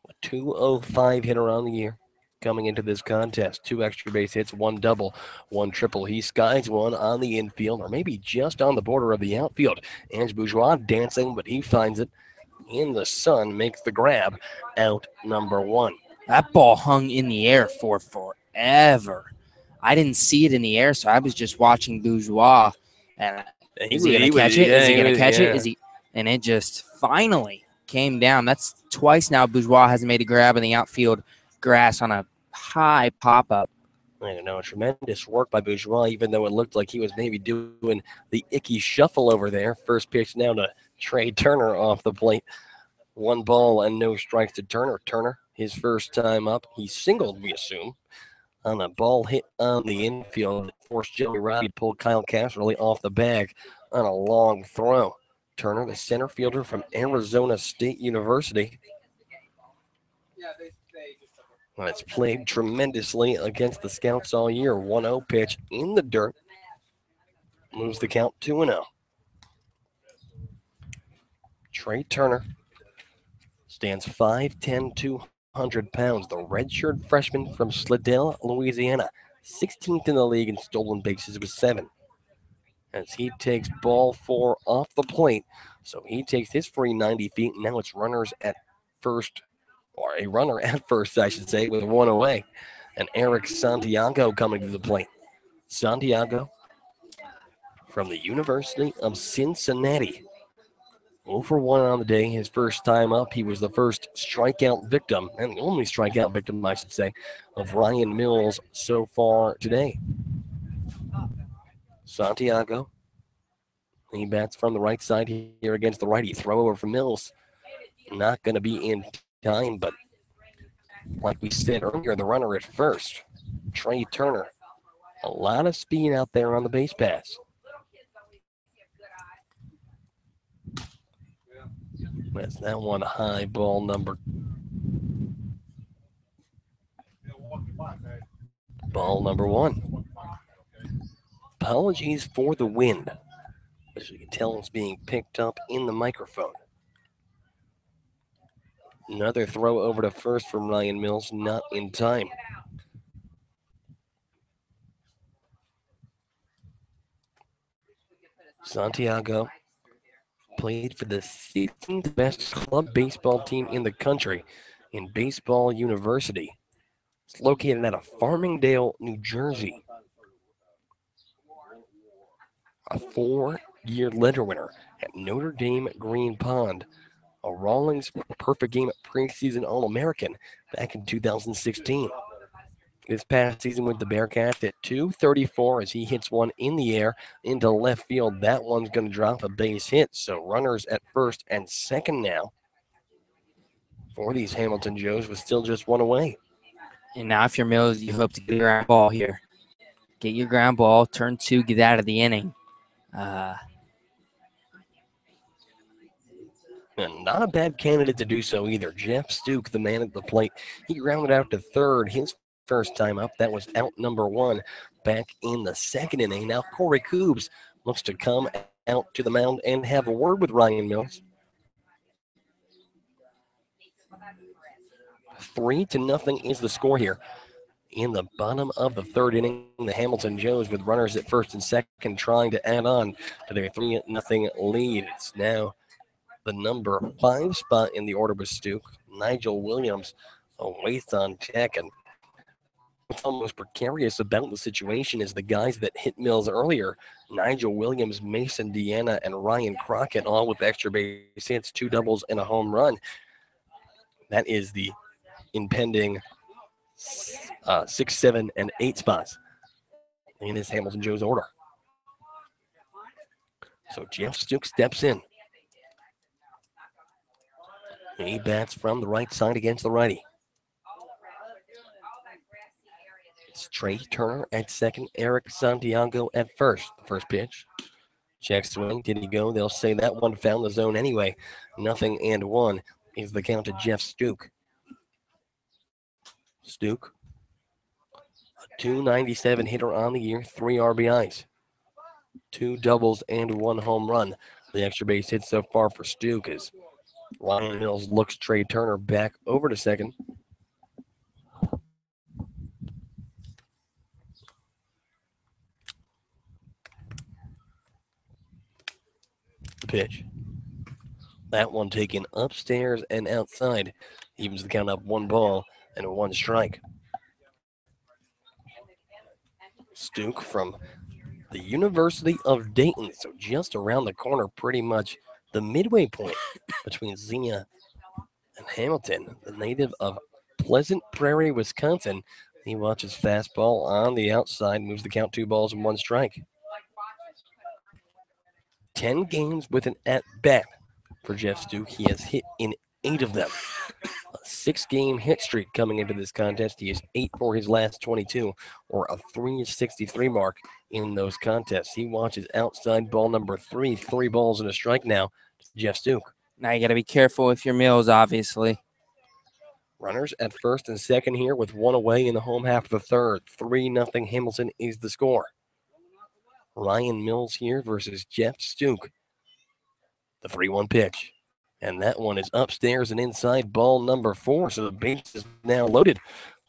a 205 hitter on the year. Coming into this contest, 2 extra base hits, 1 double, 1 triple. He skies one on the infield, or maybe just on the border of the outfield. Ange Bourgeois dancing, but he finds it in the sun, makes the grab, out number 1. That ball hung in the air for forever. I didn't see it in the air, so I was just watching Bourgeois. And is he going to catch it? Is he going to catch it? Is he? And it just finally came down. That's twice now Bourgeois has made a grab in the outfield grass on a high pop-up. I know, tremendous work by Bourgeois, even though it looked like he was maybe doing the icky shuffle over there. First pitch now to Trey Turner off the plate. 1 ball and no strikes to Turner. Turner, his first time up. He singled, we assume, on a ball hit on the infield. Forced Joey Rowdy to pull Kyle Casserly off the bag on a long throw. Turner, the center fielder from Arizona State University. It's played tremendously against the Scouts all year. 1-0 pitch in the dirt. Moves the count 2-0. Trey Turner stands 5'10", 200 pounds. The redshirt freshman from Slidell, Louisiana. 16th in the league in stolen bases with 7. As he takes ball 4 off the plate. So he takes his free 90 feet. Now it's runners at first. Or a runner at first, I should say, with 1 away. And Eric Santiago coming to the plate. Santiago from the University of Cincinnati. 0 for 1 on the day. His first time up, he was the first strikeout victim, and the only strikeout victim, I should say, of Ryan Mills so far today. Santiago, he bats from the right side here against the righty. Throw over from Mills. Not going to be in time, but like we said earlier, the runner at first, Trey Turner. A lot of speed out there on the base pass. That's that one high, ball number 1. Apologies for the wind. As you can tell, it's being picked up in the microphone. Another throw over to first from Ryan Mills, not in time. Santiago played for the 16th best club baseball team in the country in Baseball University. It's located out of Farmingdale, New Jersey. A 4-year letter winner at Notre Dame Green Pond. A Rawlings Perfect Game preseason All-American back in 2016. This past season with the Bearcats at .234 as he hits one in the air into left field. That one's going to drop a base hit. So runners at first and second now for these Hamilton Joes with still just 1 away. And now if you're Mills, you hope to get a ground ball here. Get your ground ball, turn 2, get out of the inning. And not a bad candidate to do so either. Jeff Stuke, the man at the plate, he grounded out to third his first time up. That was out number 1 back in the second inning. Now Corey Coobs looks to come out to the mound and have a word with Ryan Mills. 3-0 is the score here. In the bottom of the third inning, the Hamilton Joes with runners at first and second trying to add on to their 3-0 lead. It's now the number 5 spot in the order with Stuke. Nigel Williams waits on deck, and what's almost precarious about the situation is the guys that hit Mills earlier. Nigel Williams, Mason Deanna, and Ryan Crockett all with extra base hits, 2 doubles, and a home run. That is the impending 6, 7, and 8 spots in this Hamilton Joes order. So Jeff Stuke steps in. He bats from the right side against the righty. It's Trey Turner at second, Eric Santiago at first. The first pitch. Check swing. Did he go? They'll say that one found the zone anyway. 0-1 is the count to Jeff Stuke. Stuke, a .297 hitter on the year, 3 RBIs, 2 doubles, and 1 home run. The extra base hit so far for Stuke is Ryan Mills looks Trey Turner back over to second. The pitch. That one taken upstairs and outside. Evens the count up 1 ball and 1 strike. Stuke from the University of Dayton. So just around the corner, pretty much the midway point between Xenia and Hamilton, the native of Pleasant Prairie, Wisconsin. He watches fastball on the outside, moves the count 2 balls and 1 strike. 10 games with an at-bat for Jeff Stuke. He has hit in 8 of them. A 6-game hit streak coming into this contest. He is 8 for his last 22, or a 363 mark in those contests. He watches outside ball number 3, 3 balls and a strike now. Jeff Stuke. Now you got to be careful with your Mills, obviously. Runners at first and second here with 1 away in the home half of the third. 3-0 Hamilton is the score. Ryan Mills here versus Jeff Stuke. The 3-1 pitch. And that one is upstairs and inside ball number 4. So the base is now loaded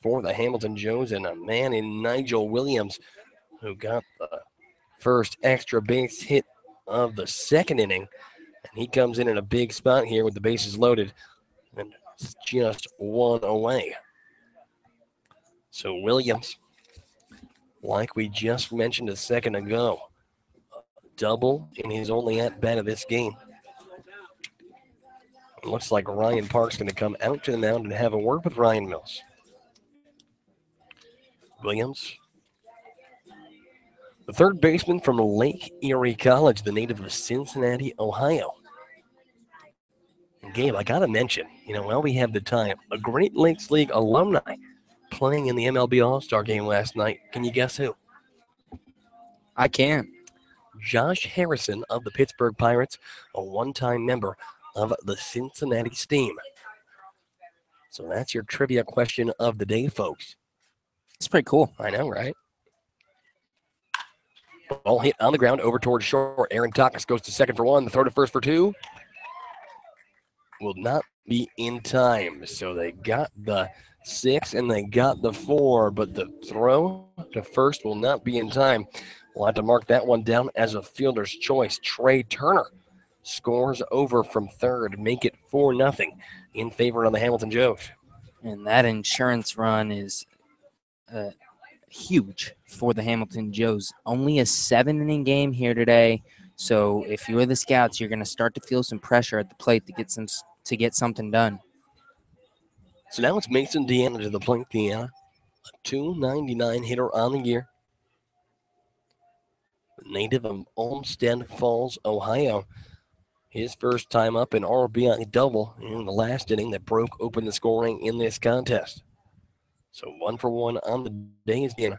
for the Hamilton Joes and a man in Nigel Williams who got the first extra base hit of the second inning. And he comes in a big spot here with the bases loaded and just 1 away. So Williams, like we just mentioned a second ago, double in his only at-bat of this game. It looks like Ryan Park's going to come out to the mound and have a word with Ryan Mills. Williams, the third baseman from Lake Erie College, the native of Cincinnati, Ohio. And Gabe, I got to mention, while we have the time, a Great Lakes League alumni playing in the MLB All-Star game last night. Can you guess who? I can. Josh Harrison of the Pittsburgh Pirates, a one-time member of the Cincinnati Steam. So that's your trivia question of the day, folks. It's pretty cool. I know, right? Ball hit on the ground over towards short. Aaron Takas goes to second for 1. The throw to first for 2 will not be in time. So they got the 6 and they got the 4, but the throw to first will not be in time. We'll have to mark that one down as a fielder's choice. Trey Turner scores over from third, make it 4-0 in favor of the Hamilton Joes. And that insurance run is huge for the Hamilton Joes. Only a 7-inning game here today. So if you're the scouts, you're going to start to feel some pressure at the plate to get something done. So now it's Mason Deanna to the plate. Deanna, a .299 hitter on the year. Native of Olmsted Falls, Ohio. His first time up, an RBI double in the last inning that broke open the scoring in this contest. So 1 for 1 on the day is Deanna.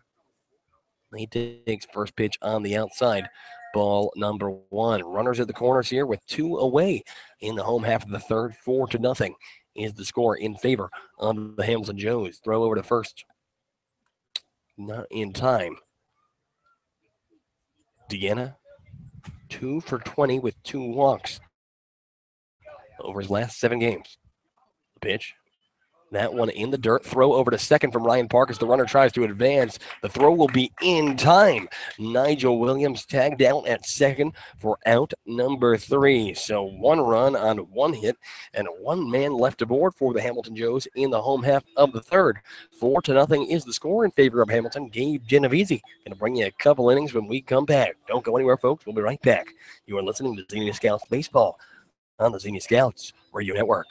He takes first pitch on the outside. Ball number 1. Runners at the corners here with 2 away in the home half of the third. 4-0 is the score in favor of the Hamilton Joes. Throw over to first. Not in time. Deanna, 2 for 20 with 2 walks over his last 7 games. The pitch. That one in the dirt. Throw over to second from Ryan Park as the runner tries to advance. The throw will be in time. Nigel Williams tagged out at second for out number 3. So 1 run on 1 hit and 1 man left aboard for the Hamilton Joes in the home half of the third. 4-0 is the score in favor of Hamilton. Gabe Genovesi going to bring you a couple innings when we come back. Don't go anywhere, folks. We'll be right back. You are listening to Xenia Scouts Baseball on the Xenia Scouts Radio Network.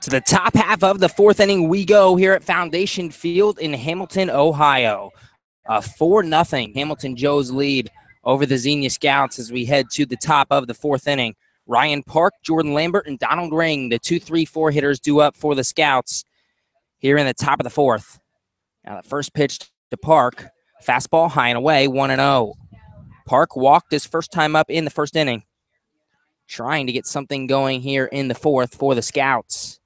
To the top half of the fourth inning we go here at Foundation Field in Hamilton, Ohio. A 4-0 Hamilton Joe's lead over the Xenia Scouts as we head to the top of the fourth inning. Ryan Park, Jordan Lambert, and Donald Ring, the 2-3-4 hitters, due up for the Scouts here in the top of the fourth. Now the first pitch to Park, fastball high and away, 1-0. Park walked his first time up in the first inning, trying to get something going here in the fourth for the Scouts.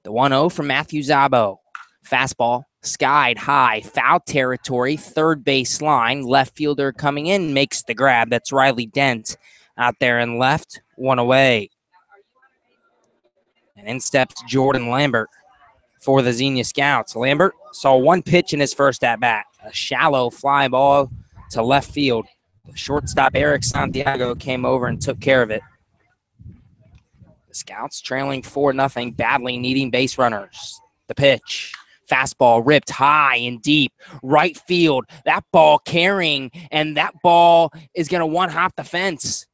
The 1-0 from Matthew Zabo. Fastball skied high, foul territory, third base line. Left fielder coming in makes the grab. That's Riley Dent out there in left, one away. And in steps Jordan Lambert for the Xenia Scouts. Lambert saw one pitch in his first at-bat, a shallow fly ball to left field. The shortstop Eric Santiago came over and took care of it. The Scouts trailing 4-0, badly needing base runners. The pitch, fastball ripped high and deep, right field. That ball carrying, and that ball is going to one-hop the fence.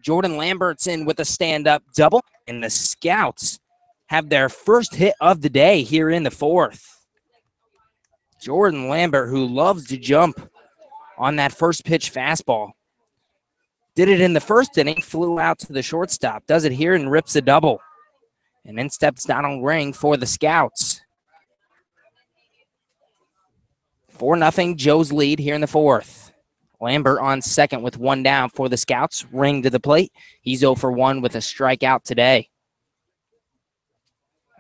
Jordan Lambert's in with a stand-up double, and the Scouts have their first hit of the day here in the fourth. Jordan Lambert, who loves to jump on that first pitch fastball, did it in the first inning, flew out to the shortstop, does it here and rips a double. And then steps Donald Ring for the Scouts. 4-0 Joe's lead here in the fourth. Lambert on second with one down for the Scouts. Ring to the plate. He's 0 for 1 with a strikeout today.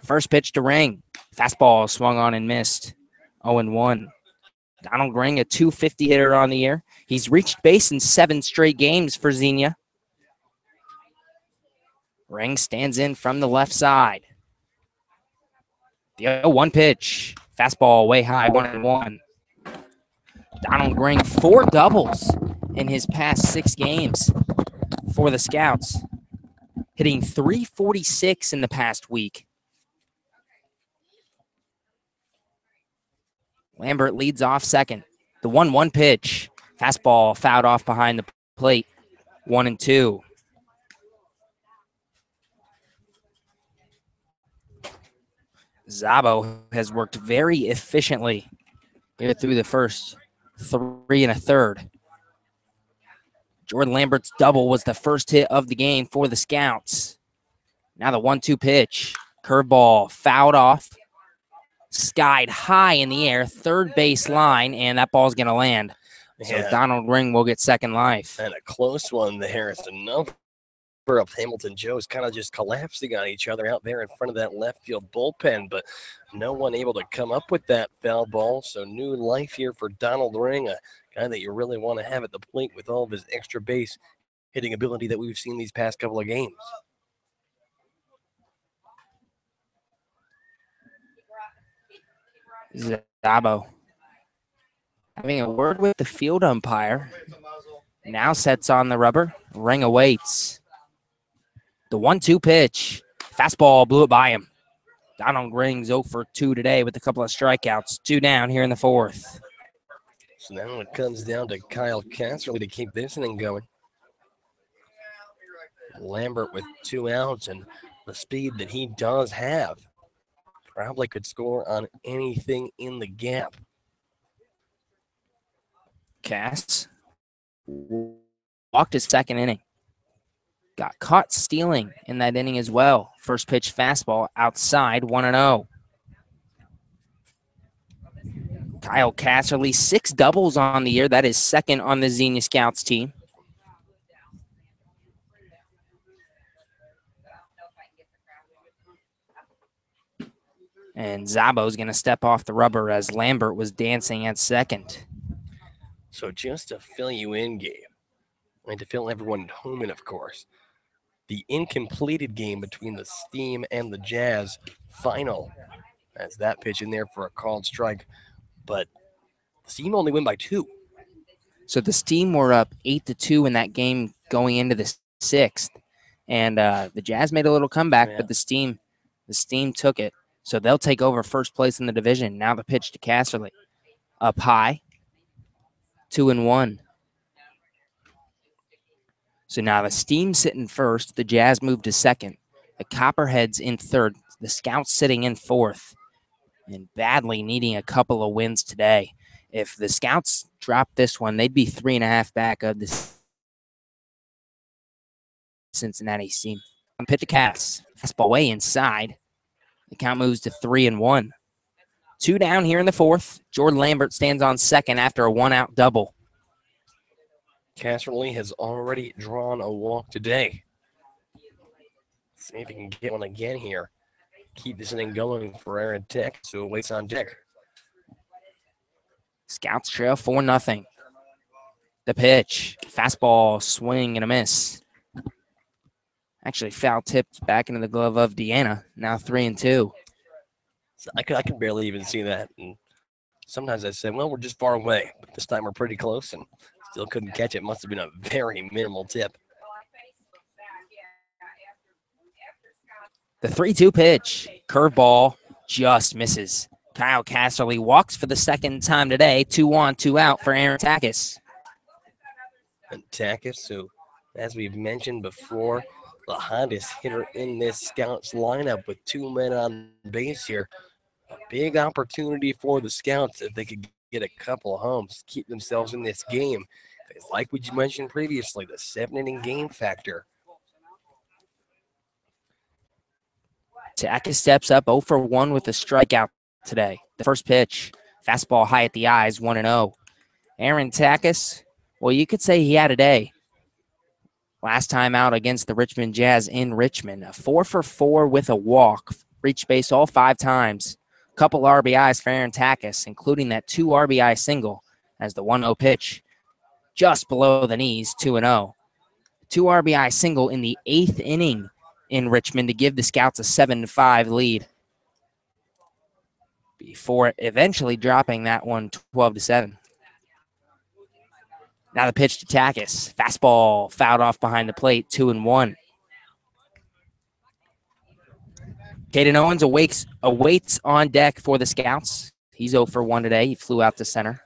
First pitch to Ring. Fastball swung on and missed. 0-1. Donald Ring, a 250 hitter on the year. He's reached base in 7 straight games for Xenia. Ring stands in from the left side. The 0-1 pitch. Fastball way high, 1-1. Donald Ring, 4 doubles in his past 6 games for the Scouts. Hitting .346 in the past week. Lambert leads off second. The 1-1 pitch. Fastball fouled off behind the plate. 1-2. Zabo has worked very efficiently here through the first 3 1/3. Jordan Lambert's double was the first hit of the game for the Scouts. Now the 1-2 pitch. Curveball fouled off. Skied high in the air, third base line, and that ball's going to land. So Donald Ring will get second life. And a close one there. It's a number of Hamilton Joes kind of just collapsing on each other out there in front of that left field bullpen, but no one able to come up with that foul ball. So new life here for Donald Ring, a guy that you really want to have at the plate with all of his extra base hitting ability that we've seen these past couple of games. Zabo having a word with the field umpire. Now sets on the rubber. Ring awaits. The 1-2 pitch. Fastball blew it by him. Donald Ring's 0 for 2 today with a couple of strikeouts. 2 down here in the fourth. So now it comes down to Kyle Casserly to keep this inning going. Lambert with 2 outs and the speed that he does have probably could score on anything in the gap. Cass walked his second inning. Got caught stealing in that inning as well. First pitch fastball outside, 1-0. Kyle Casserly, 6 doubles on the year. That is second on the Xenia Scouts team. And Zabo's going to step off the rubber as Lambert was dancing at second. So just to fill you in, Gabe, and to fill everyone at home in, of course, the incompleted game between the Steam and the Jazz final, as that pitch in there for a called strike, but the Steam only win by 2. So the Steam were up 8-2 in that game going into the 6th, and the Jazz made a little comeback, but the Steam took it. So they'll take over first place in the division. Now the pitch to Casserly. Up high. 2-1. So now the Steam sitting first. The Jazz moved to second. The Copperheads in third. The Scouts sitting in 4th and badly needing a couple of wins today. If the Scouts drop this one, they'd be 3.5 back of the Cincinnati team. Pitch to Cass. Fastball way inside. The count moves to 3-1. 2 down here in the 4th. Jordan Lambert stands on second after a 1-out double. Casserly has already drawn a walk today. Let's see if he can get one again here. Keep this inning going for Aaron Tech, so waits on deck. Scouts trail 4-0. The pitch. Fastball, swing, and a miss. Actually, foul tipped back into the glove of Deanna. Now 3-2. So I could barely even see that. And sometimes I said, well, we're just far away. But this time we're pretty close and still couldn't catch it. Must have been a very minimal tip. The 3-2 pitch. Curveball just misses. Kyle Casserly walks for the second time today. 2-on, 2-out for Aaron Takis. And Takis, who, as we've mentioned before, the hottest hitter in this Scouts lineup with 2 men on base here. A big opportunity for the Scouts if they could get a couple of homes, keep themselves in this game. It's like we mentioned previously, the 7-inning game factor. Takis steps up 0 for 1 with a strikeout today. The first pitch, fastball high at the eyes, 1-0. Aaron Takis, well, you could say he had a day. Last time out against the Richmond Jazz in Richmond, a 4 for 4 with a walk, reached base all 5 times. Couple RBIs for Aaron Takis, including that 2 RBI single as the 1-0 pitch just below the knees, 2-0. 2 RBI single in the 8th inning in Richmond to give the Scouts a 7-5 lead before eventually dropping that one 12-7. Now the pitch to Takis. Fastball fouled off behind the plate, 2-1. Caden Owens awaits on deck for the Scouts. He's 0 for 1 today. He flew out to center.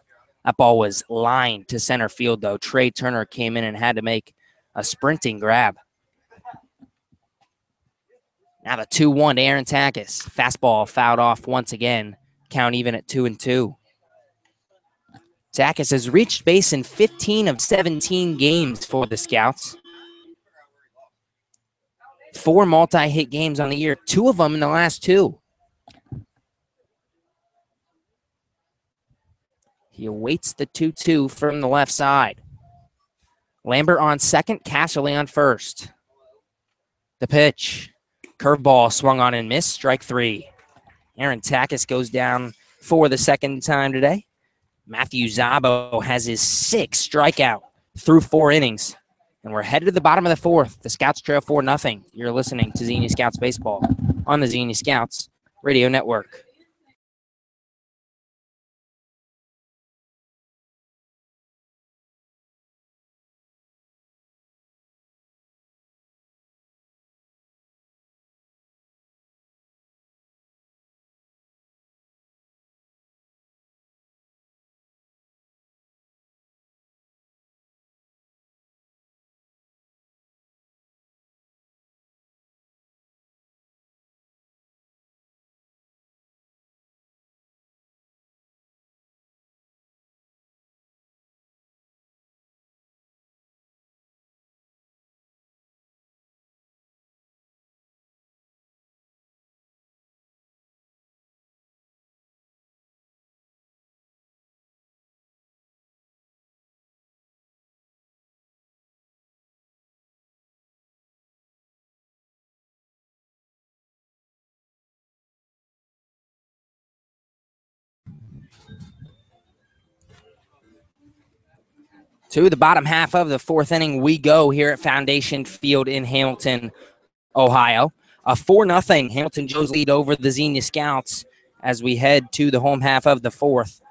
That ball was lined to center field, though. Trey Turner came in and had to make a sprinting grab. Now the 2-1 to Aaron Takis. Fastball fouled off once again. Count even at 2-2. Takis has reached base in 15 of 17 games for the Scouts. 4 multi-hit games on the year, 2 of them in the last 2. He awaits the 2-2 from the left side. Lambert on second, Casserly on first. The pitch. Curveball swung on and missed, strike 3. Aaron Takis goes down for the second time today. Matthew Zabo has his 6th strikeout through 4 innings. And we're headed to the bottom of the 4th. The Scouts trail 4-0. You're listening to Xenia Scouts Baseball on the Xenia Scouts Radio Network. To the bottom half of the 4th inning we go here at Foundation Field in Hamilton, Ohio. A 4-0 Hamilton Joes lead over the Xenia Scouts as we head to the home half of the 4th.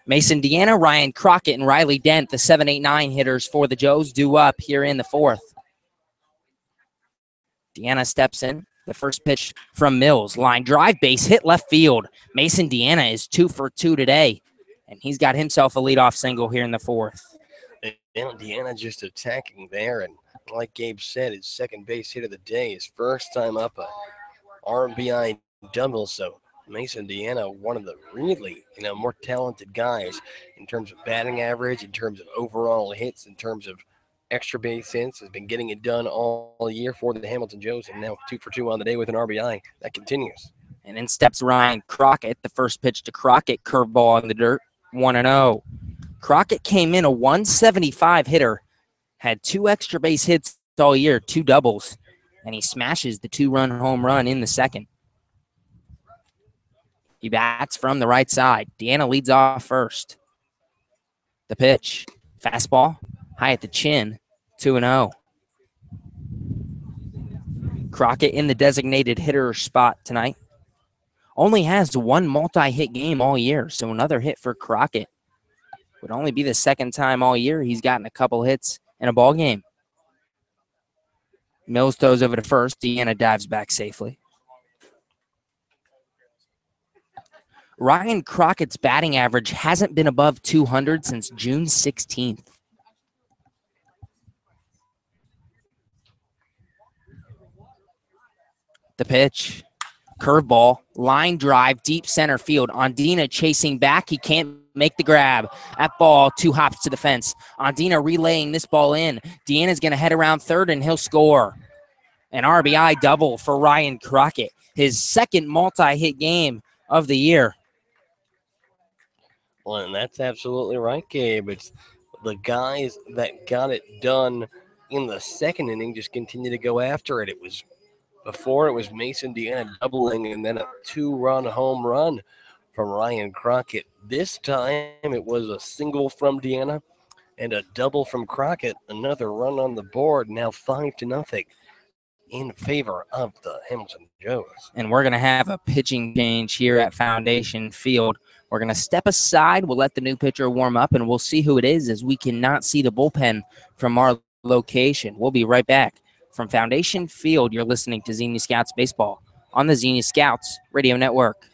Mason Deanna, Ryan Crockett, and Riley Dent, the 7-8-9 hitters for the Joes, due up here in the 4th. Deanna steps in. The first pitch from Mills. Line drive, base hit left field. Mason Deanna is 2 for 2 today, and he's got himself a leadoff single here in the 4th. Deanna just attacking there, and like Gabe said, his second base hit of the day, his first time up a RBI doubles. So Mason Deanna, one of the really, more talented guys in terms of batting average, in terms of overall hits, in terms of extra base hits, has been getting it done all year for the Hamilton Joes, and now 2 for 2 on the day with an RBI. That continues. And in steps Ryan Crockett. The first pitch to Crockett, curveball in the dirt, 1-0. Crockett came in a 175 hitter, had 2 extra base hits all year, 2 doubles, and he smashes the 2-run home run in the second. He bats from the right side. Deanna leads off first. The pitch, fastball, high at the chin, 2-0. Crockett in the designated hitter spot tonight. Only has 1 multi-hit game all year, so another hit for Crockett. Would only be the second time all year he's gotten a couple hits in a ball game. Mills throws over to first. Deanna dives back safely. Ryan Crockett's batting average hasn't been above 200 since June 16th. The pitch, curveball, line drive, deep center field. Ondina chasing back. He can't make the grab. That ball, 2 hops to the fence. Ondina relaying this ball in. Deanna's going to head around third, and he'll score. An RBI double for Ryan Crockett, his second multi-hit game of the year. Well, and that's absolutely right, Gabe. It's the guys that got it done in the second inning just continue to go after it. Before it was Mason Deanna doubling and then a 2-run home run from Ryan Crockett. This time it was a single from Deanna and a double from Crockett. Another run on the board. Now 5-0 in favor of the Hamilton Joes. And we're going to have a pitching change here at Foundation Field. We're going to step aside. We'll let the new pitcher warm up, and we'll see who it is, as we cannot see the bullpen from our location. We'll be right back. From Foundation Field, you're listening to Xenia Scouts Baseball on the Xenia Scouts Radio Network.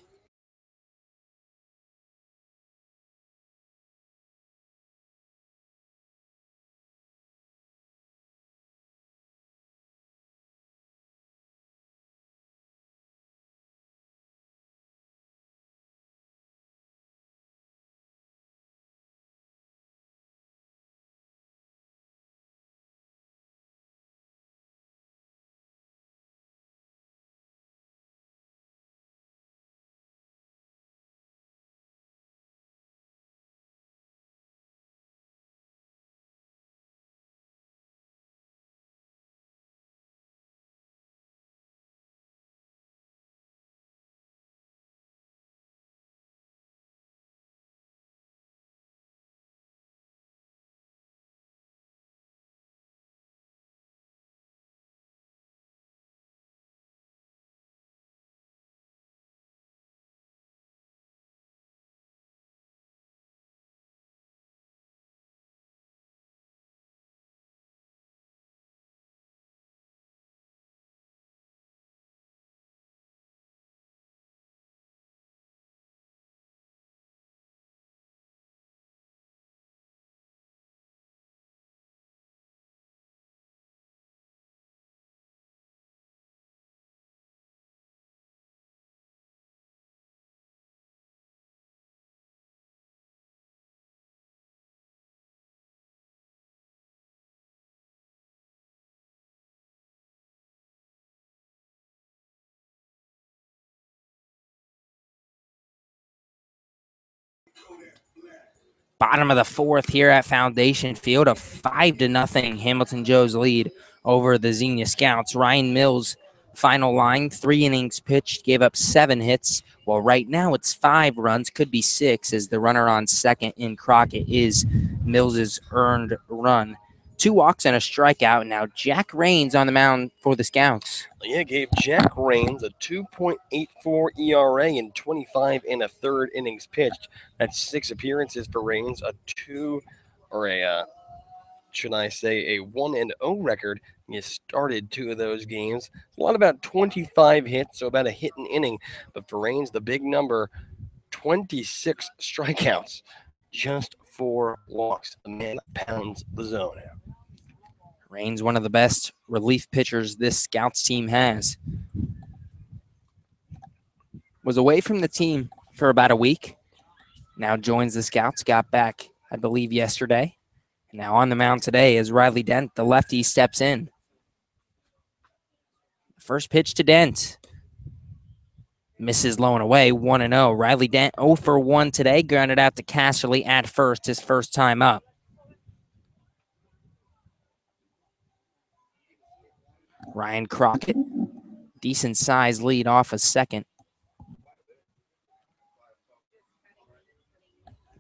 Bottom of the fourth here at Foundation Field, a 5-0 Hamilton Joes lead over the Xenia Scouts. Ryan Mills, final line, 3 innings pitched, gave up 7 hits. Well, right now it's 5 runs, could be 6, as the runner on second in Crockett is Mills's earned run. 2 walks and a strikeout. Now Jack Rains on the mound for the Scouts. Yeah, Gabe, Jack Rains, a 2.84 ERA in 25 1/3 innings pitched. That's 6 appearances for Rains, should I say, a 1-0 record. He started 2 of those games. A lot about 25 hits, so about a hit an inning. But for Rains, the big number, 26 strikeouts, just 4 walks. The man pounds the zone. Rains, one of the best relief pitchers this Scouts team has. was away from the team for about a week. Now joins the Scouts. Got back, I believe, yesterday. And now on the mound today is Riley Dent. The lefty steps in. First pitch to Dent. Misses low and away, 1-0. Riley Dent 0 for 1 today. Grounded out to Casserly at first, his first time up. Ryan Crockett, decent size lead off a second.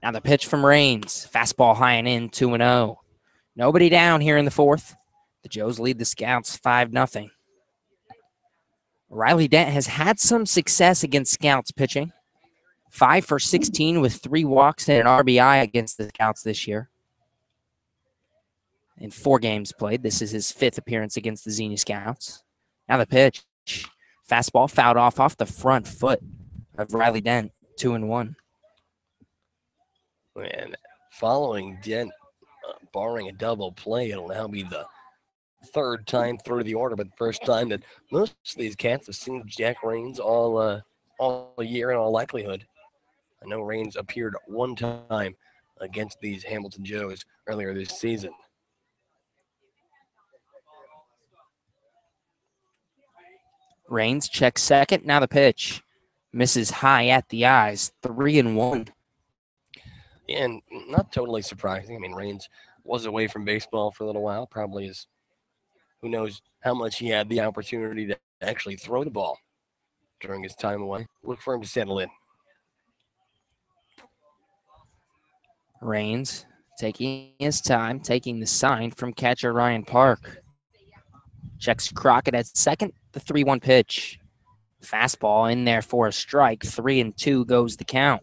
Now the pitch from Rains. Fastball high and in, 2-0. Nobody down here in the fourth. The Joes lead the Scouts 5-0. Riley Dent has had some success against Scouts pitching. 5 for 16 with 3 walks and an RBI against the Scouts this year. In 4 games played. This is his 5th appearance against the Xenia Scouts. Now the pitch. Fastball fouled off the front foot of Riley Dent, 2-1. And following Dent, barring a double play, it'll now be the 3rd time through the order, but the first time that most of these cats have seen Jack Rains all year in all likelihood. I know Rains appeared 1 time against these Hamilton Joes earlier this season. Rains checks second. Now the pitch. Misses high at the eyes. 3-1. And not totally surprising. I mean, Rains was away from baseball for a little while. Probably is, who knows how much he had the opportunity to actually throw the ball during his time away. Look for him to settle in. Rains taking his time, taking the sign from catcher Ryan Park. Checks Crockett at second, the 3-1 pitch. Fastball in there for a strike. 3-2 goes the count.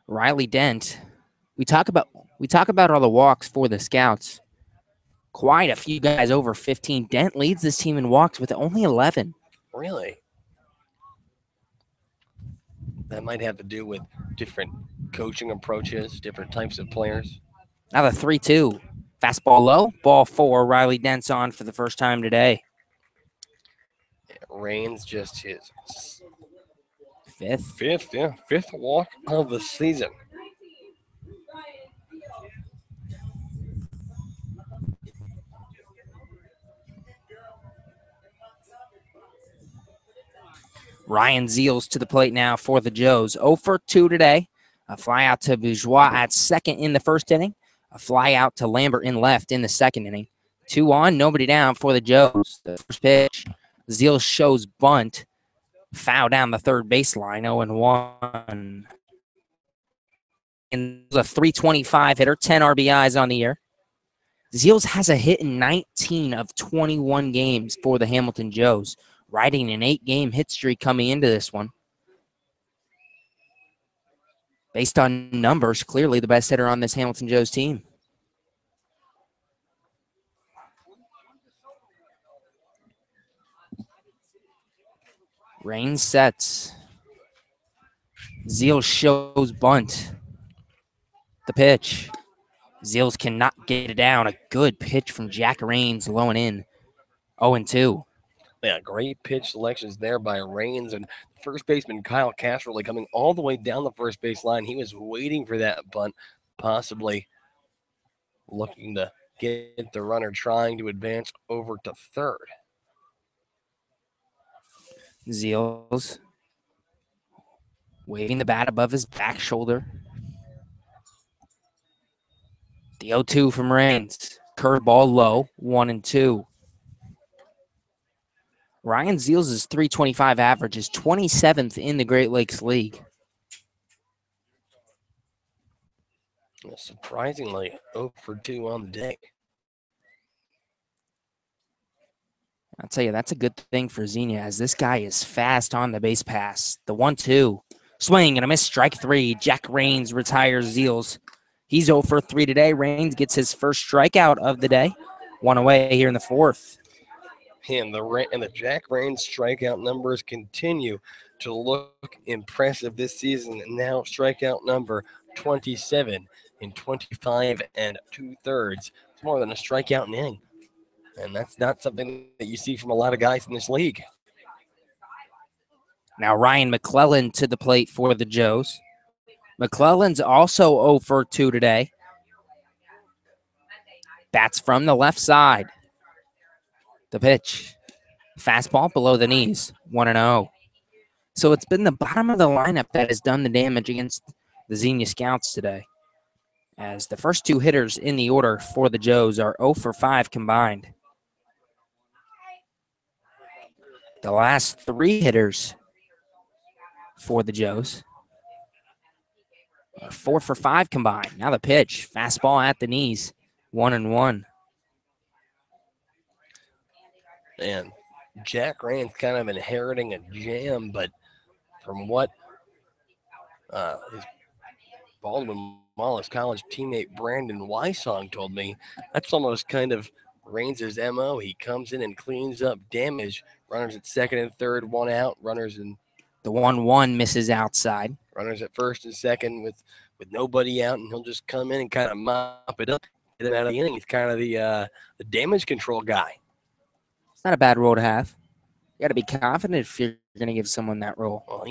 Riley Dent. We talk about all the walks for the Scouts. Quite a few guys over 15. Dent leads this team in walks with only 11. Really? That might have to do with different coaching approaches, different types of players. Now the 3-2. Fastball low, ball 4. Riley Dent's on for the first time today. Rains just his 5th. Fifth walk of the season. Ryan Zeals to the plate now for the Joes. 0 for 2 today. A fly out to Bourgeois at second in the first inning. A fly out to Lambert in left in the second inning. 2 on, nobody down for the Joes. The first pitch, Zeals shows bunt. Foul down the third baseline, 0-1. And a 325 hitter, 10 RBIs on the year. Zeals has a hit in 19 of 21 games for the Hamilton Joes, riding an 8-game hit streak coming into this one. Based on numbers, clearly the best hitter on this Hamilton Joes team. Rain sets. Zeals shows bunt. The pitch. Zeals cannot get it down. A good pitch from Jack Rains, low and in. 0-2. Yeah, great pitch selections there by Rains, and first baseman Kyle Casserly coming all the way down the first base line. He was waiting for that bunt, possibly looking to get the runner trying to advance over to third. Zeals waving the bat above his back shoulder. The 0-2 from Rains. Curveball low, 1-2. Ryan Zeals' .325 average is 27th in the Great Lakes League. Surprisingly, 0 for 2 on the day. I'll tell you, that's a good thing for Xenia, as this guy is fast on the base pass. The 1-2. Swing and a miss, strike 3. Jack Rains retires Zeals. He's 0 for 3 today. Rains gets his first strikeout of the day. 1 away here in the fourth. And the Jack Rains strikeout numbers continue to look impressive this season. Now strikeout number 27 in 25 2/3. It's more than a strikeout inning. And that's not something that you see from a lot of guys in this league. Now Ryan McClellan to the plate for the Joes. McClellan's also 0 for 2 today. Bats from the left side. The pitch. Fastball below the knees. 1-0. So it's been the bottom of the lineup that has done the damage against the Xenia Scouts today, as the first two hitters in the order for the Joes are 0 for 5 combined. The last three hitters for the Joes are 4 for 5 combined. Now the pitch, fastball at the knees, 1-1. And Jack Rand's kind of inheriting a jam, but from what his Baldwin Wallace College teammate Brandon Wysong told me, that's almost kind of Raines' MO. He comes in and cleans up damage. Runners at second and third, one out. Runners in The 1-1 misses outside. runners at first and second with nobody out, and he'll just come in and kind of mop it up, get it out of the inning. He's kind of the damage control guy. It's not a bad role to have. You got to be confident if you're going to give someone that role. Well,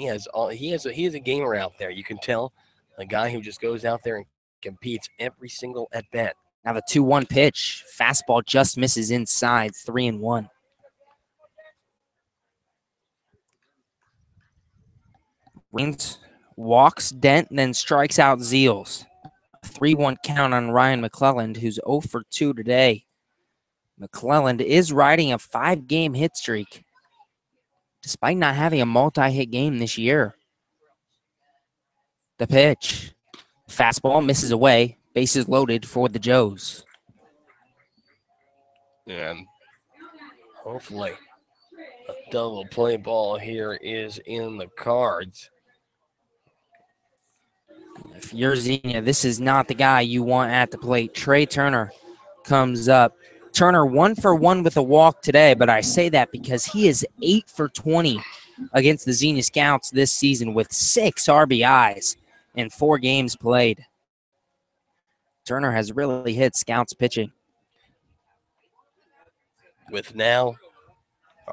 he is a gamer out there. You can tell, a guy who just goes out there and competes every single at bat. Now the 2-1 pitch, fastball just misses inside, 3-1. Raines walks Dent, then strikes out Zeals. 3-1 count on Ryan McClelland, who's 0 for 2 today. McClelland is riding a 5-game hit streak, despite not having a multi-hit game this year. The pitch. Fastball misses away. Bases loaded for the Joes. And hopefully a double play ball here is in the cards. If you're Xenia, this is not the guy you want at the plate. Trey Turner comes up. Turner 1 for 1 with a walk today, but I say that because he is 8 for 20 against the Xenia Scouts this season with 6 RBIs in 4 games played. Turner has really hit Scouts pitching. With now,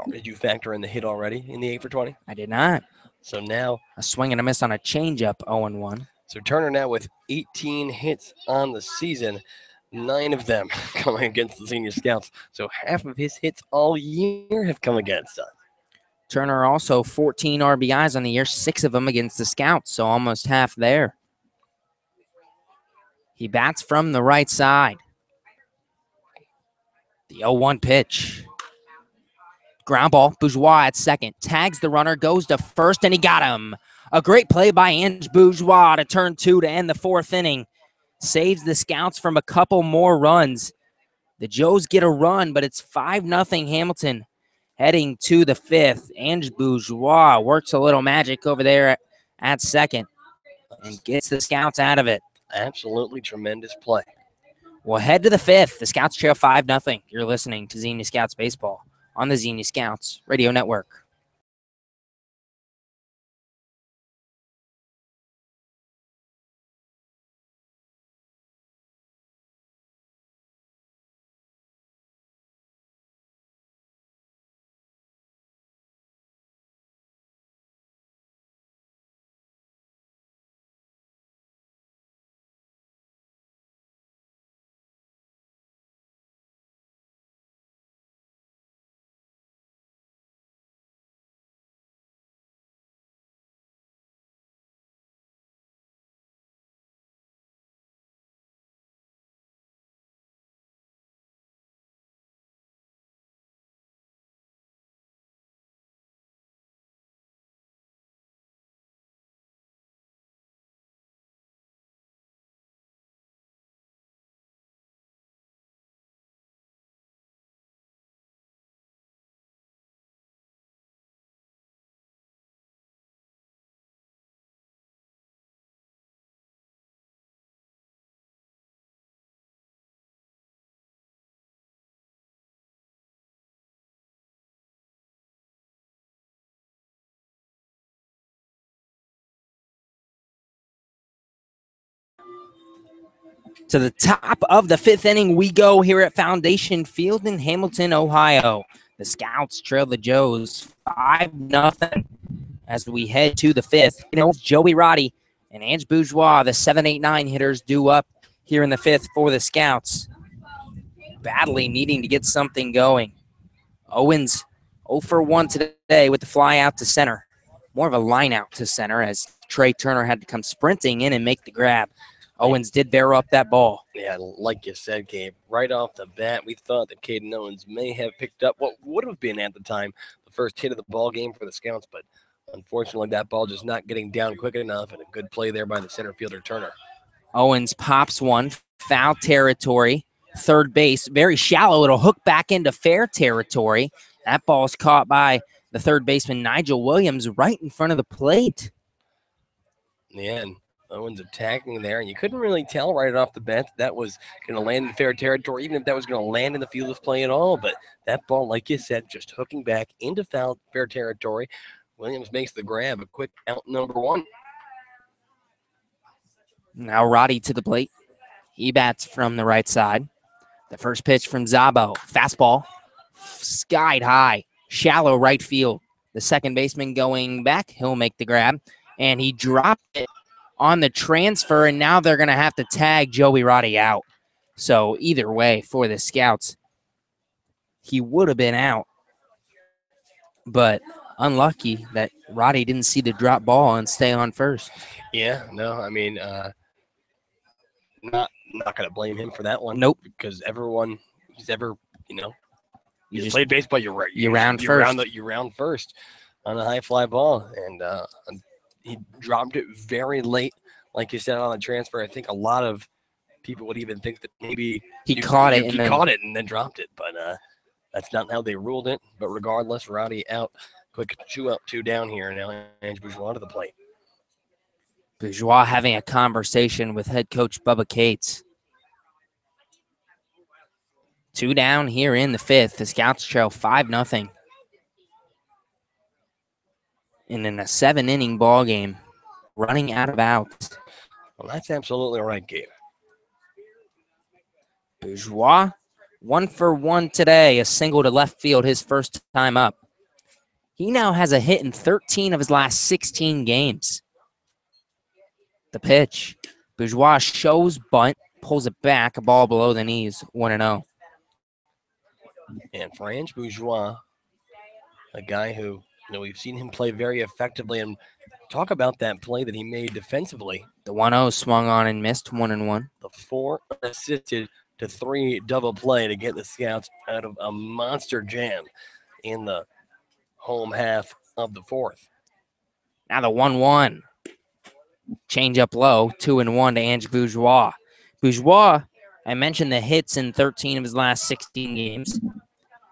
did you factor in the hit already in the 8 for 20? I did not. So now A swing and a miss on a changeup, 0-1. So Turner now with 18 hits on the season, 9 of them coming against the Senior Scouts. So half of his hits all year have come against us. Turner also 14 RBIs on the year, 6 of them against the Scouts, so almost half there. He bats from the right side. The 0-1 pitch. Ground ball, Bourgeois at second. Tags the runner, goes to first, and he got him. A great play by Ange Bourgeois to turn 2 to end the 4th inning. Saves the Scouts from a couple more runs. The Joes get a run, but it's 5-0 Hamilton heading to the 5th. Ange Bourgeois works a little magic over there at second and gets the Scouts out of it. Absolutely tremendous play. We'll head to the 5th. The Scouts trail 5-0. You're listening to Xenia Scouts Baseball on the Xenia Scouts Radio Network. To the top of the 5th inning we go here at Foundation Field in Hamilton, Ohio. The Scouts trail the Joes 5-0 as we head to the 5th. You know, Joey Roddy and Ange Bourgeois, the 7-8-9 hitters, due up here in the 5th for the Scouts. Badly needing to get something going. Owens 0 for 1 today with the fly out to center. More of a line out to center as Trey Turner had to come sprinting in and make the grab. Owens did bear up that ball. Yeah, like you said, Gabe, right off the bat, we thought that Caden Owens may have picked up what would have been at the time the first hit of the ball game for the Scouts, but unfortunately that ball just not getting down quick enough, and a good play there by the center fielder Turner. Owens pops one, foul territory, third base, very shallow. It'll hook back into fair territory. That ball's caught by the third baseman Nigel Williams right in front of the plate. Yeah, and Owens attacking there, and you couldn't really tell right off the bat that was going to land in fair territory, even if that was going to land in the field of play at all. But that ball, like you said, just hooking back into fair territory. Williams makes the grab, a quick out number 1. Now Roddy to the plate. He bats from the right side. The first pitch from Zabo. Fastball, skied high, shallow right field. The second baseman going back. He'll make the grab, and he dropped it on the transfer, and now they're going to have to tag Joey Roddy out. So either way for the Scouts, he would have been out. But unlucky that Roddy didn't see the drop ball and stay on first. Yeah, no, I mean, not going to blame him for that one. Nope. Because everyone who's ever, you just played baseball, you round first on a high fly ball, and he dropped it very late, like you said, on the transfer. I think a lot of people would even think that maybe he caught it and then dropped it, but that's not how they ruled it. But regardless, Roddy out. Quick 2 up, 2 down here. Now Ange Bourgeois to the plate. Bourgeois having a conversation with head coach Bubba Cates. 2 down here in the 5th. The Scouts trail 5-0. And in a 7-inning ball game, running out of outs. Well, that's absolutely right, Gabe. Bourgeois, 1 for 1 today, a single to left field, his first time up. He now has a hit in 13 of his last 16 games. The pitch. Bourgeois shows bunt, pulls it back, a ball below the knees, 1-0. And for Ange Bourgeois, a guy who, we've seen him play very effectively, and talk about that play that he made defensively. The 1-0 swung on and missed, 1-1. The 4 assisted to 3 double play to get the Scouts out of a monster jam in the home half of the 4th. Now the 1-1. Change up low, 2-1 to Ange Bourgeois. Bourgeois, I mentioned the hits in 13 of his last 16 games.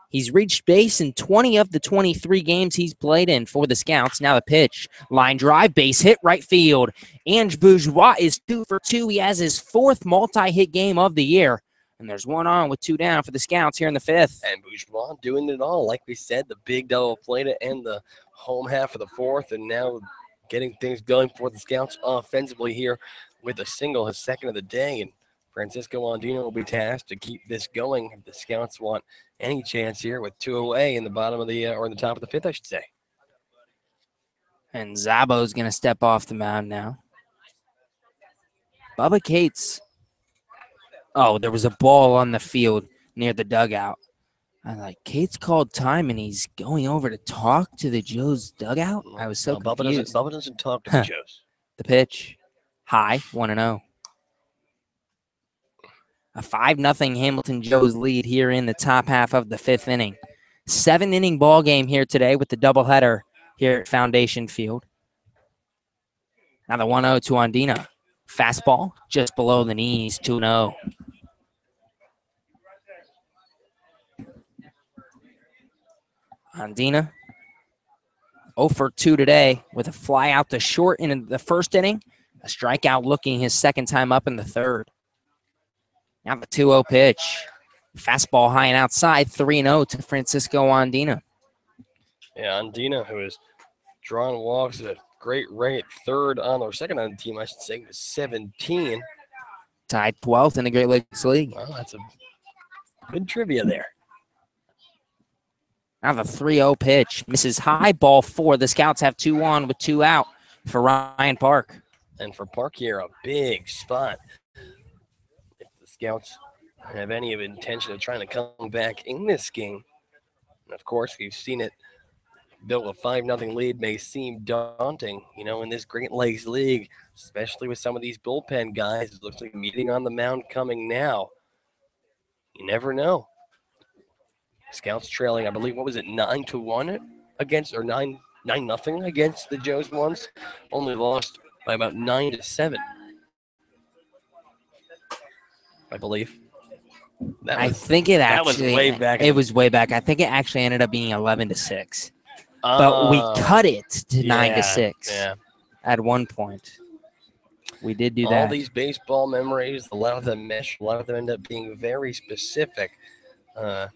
He's reached base in 20 of the 23 games he's played in for the Scouts. Now the pitch, line drive, base hit, right field. Ange Bourgeois is 2 for 2. He has his 4th multi-hit game of the year. And there's 1 on with 2 down for the Scouts here in the 5th. And Bourgeois doing it all. Like we said, the big double play to end the home half of the 4th, and now getting things going for the Scouts offensively here with a single, his 2nd of the day. And Francisco Andino will be tasked to keep this going if the Scouts want any chance here with 2 away in the bottom of the, or in the top of the 5th, I should say. And Zabo's going to step off the mound now. Bubba Cates. Oh, there was a ball on the field near the dugout. I'm like, Cates called time, and he's going over to talk to the Joes dugout? I was so confused. Bubba doesn't talk to the Joes. The pitch, high, 1-0. A 5-0 Hamilton Joes lead here in the top half of the 5th inning. 7-inning ball game here today with the doubleheader here at Foundation Field. Now the 1-0 to Andina. Fastball just below the knees, 2-0. Andina, 0 for 2 today with a fly out to short in the 1st inning. A strikeout looking his 2nd time up in the 3rd. Now the 2-0 pitch. Fastball high and outside, 3-0 to Francisco Andina. Yeah, Andina, who has drawn walks at a great rate, 3rd on, or 2nd on the team, I should say, with 17. Tied 12th in the Great Lakes League. Well, that's a good trivia there. Now the 3-0 pitch. Misses high, ball 4. The Scouts have 2 on with 2 out for Ryan Park. And for Park here, a big spot. If the Scouts have any of intention of trying to come back in this game, and of course, we've seen it built a 5-0 lead may seem daunting, in this Great Lakes League, especially with some of these bullpen guys. It looks like a meeting on the mound coming now. You never know. Scouts trailing, I believe, what was it, 9-1 against, or 9-0 against the Joes once. Only lost by about 9-7, I believe. I think it actually was way back. It was way back. I think it actually ended up being 11-6. But we cut it to 9-6 at one point. We did do that. All these baseball memories, a lot of them mesh, a lot of them end up being very specific. The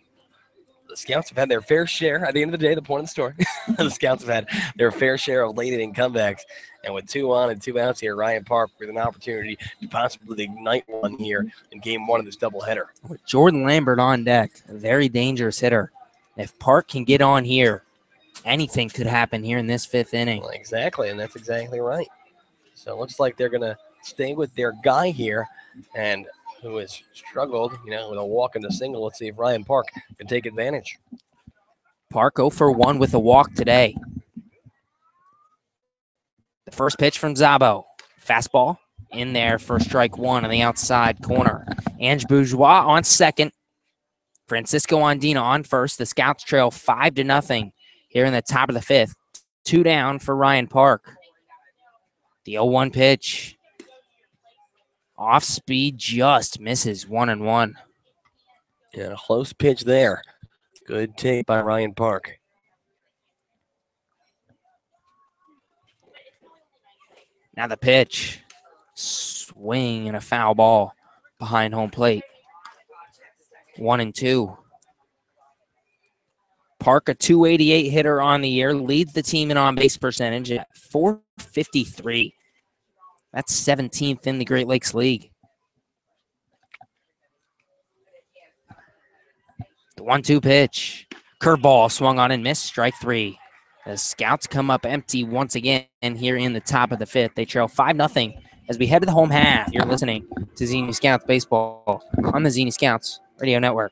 Scouts have had their fair share. At the end of the day, the point of the story, the Scouts have had their fair share of late inning comebacks. And with 2 on and 2 outs here, Ryan Park with an opportunity to possibly ignite one here in game 1 of this doubleheader. With Jordan Lambert on deck, a very dangerous hitter. If Park can get on here, anything could happen here in this 5th inning. Well, exactly, and that's exactly right. So it looks like they're going to stay with their guy here, and who has struggled, with a walk and a single. Let's see if Ryan Park can take advantage. Park 0 for 1 with a walk today. The first pitch from Zabo. Fastball in there for strike 1 on the outside corner. Ange Bourgeois on second. Francisco Andina on first. The Scouts trail 5-0 here in the top of the 5th. 2 down for Ryan Park. The 0-1 pitch. Off speed, just misses 1-1. Yeah, a close pitch there. Good take by Ryan Park. Now the pitch. Swing and a foul ball behind home plate. 1-2. Park, a .288 hitter on the year, leads the team in on-base percentage at .453. That's 17th in the Great Lakes League. The 1-2 pitch. Curveball swung on and missed. Strike 3. The Scouts come up empty once again here in the top of the 5th. They trail 5-0 as we head to the home half. You're listening to Xenia Scouts Baseball on the Xenia Scouts Radio Network.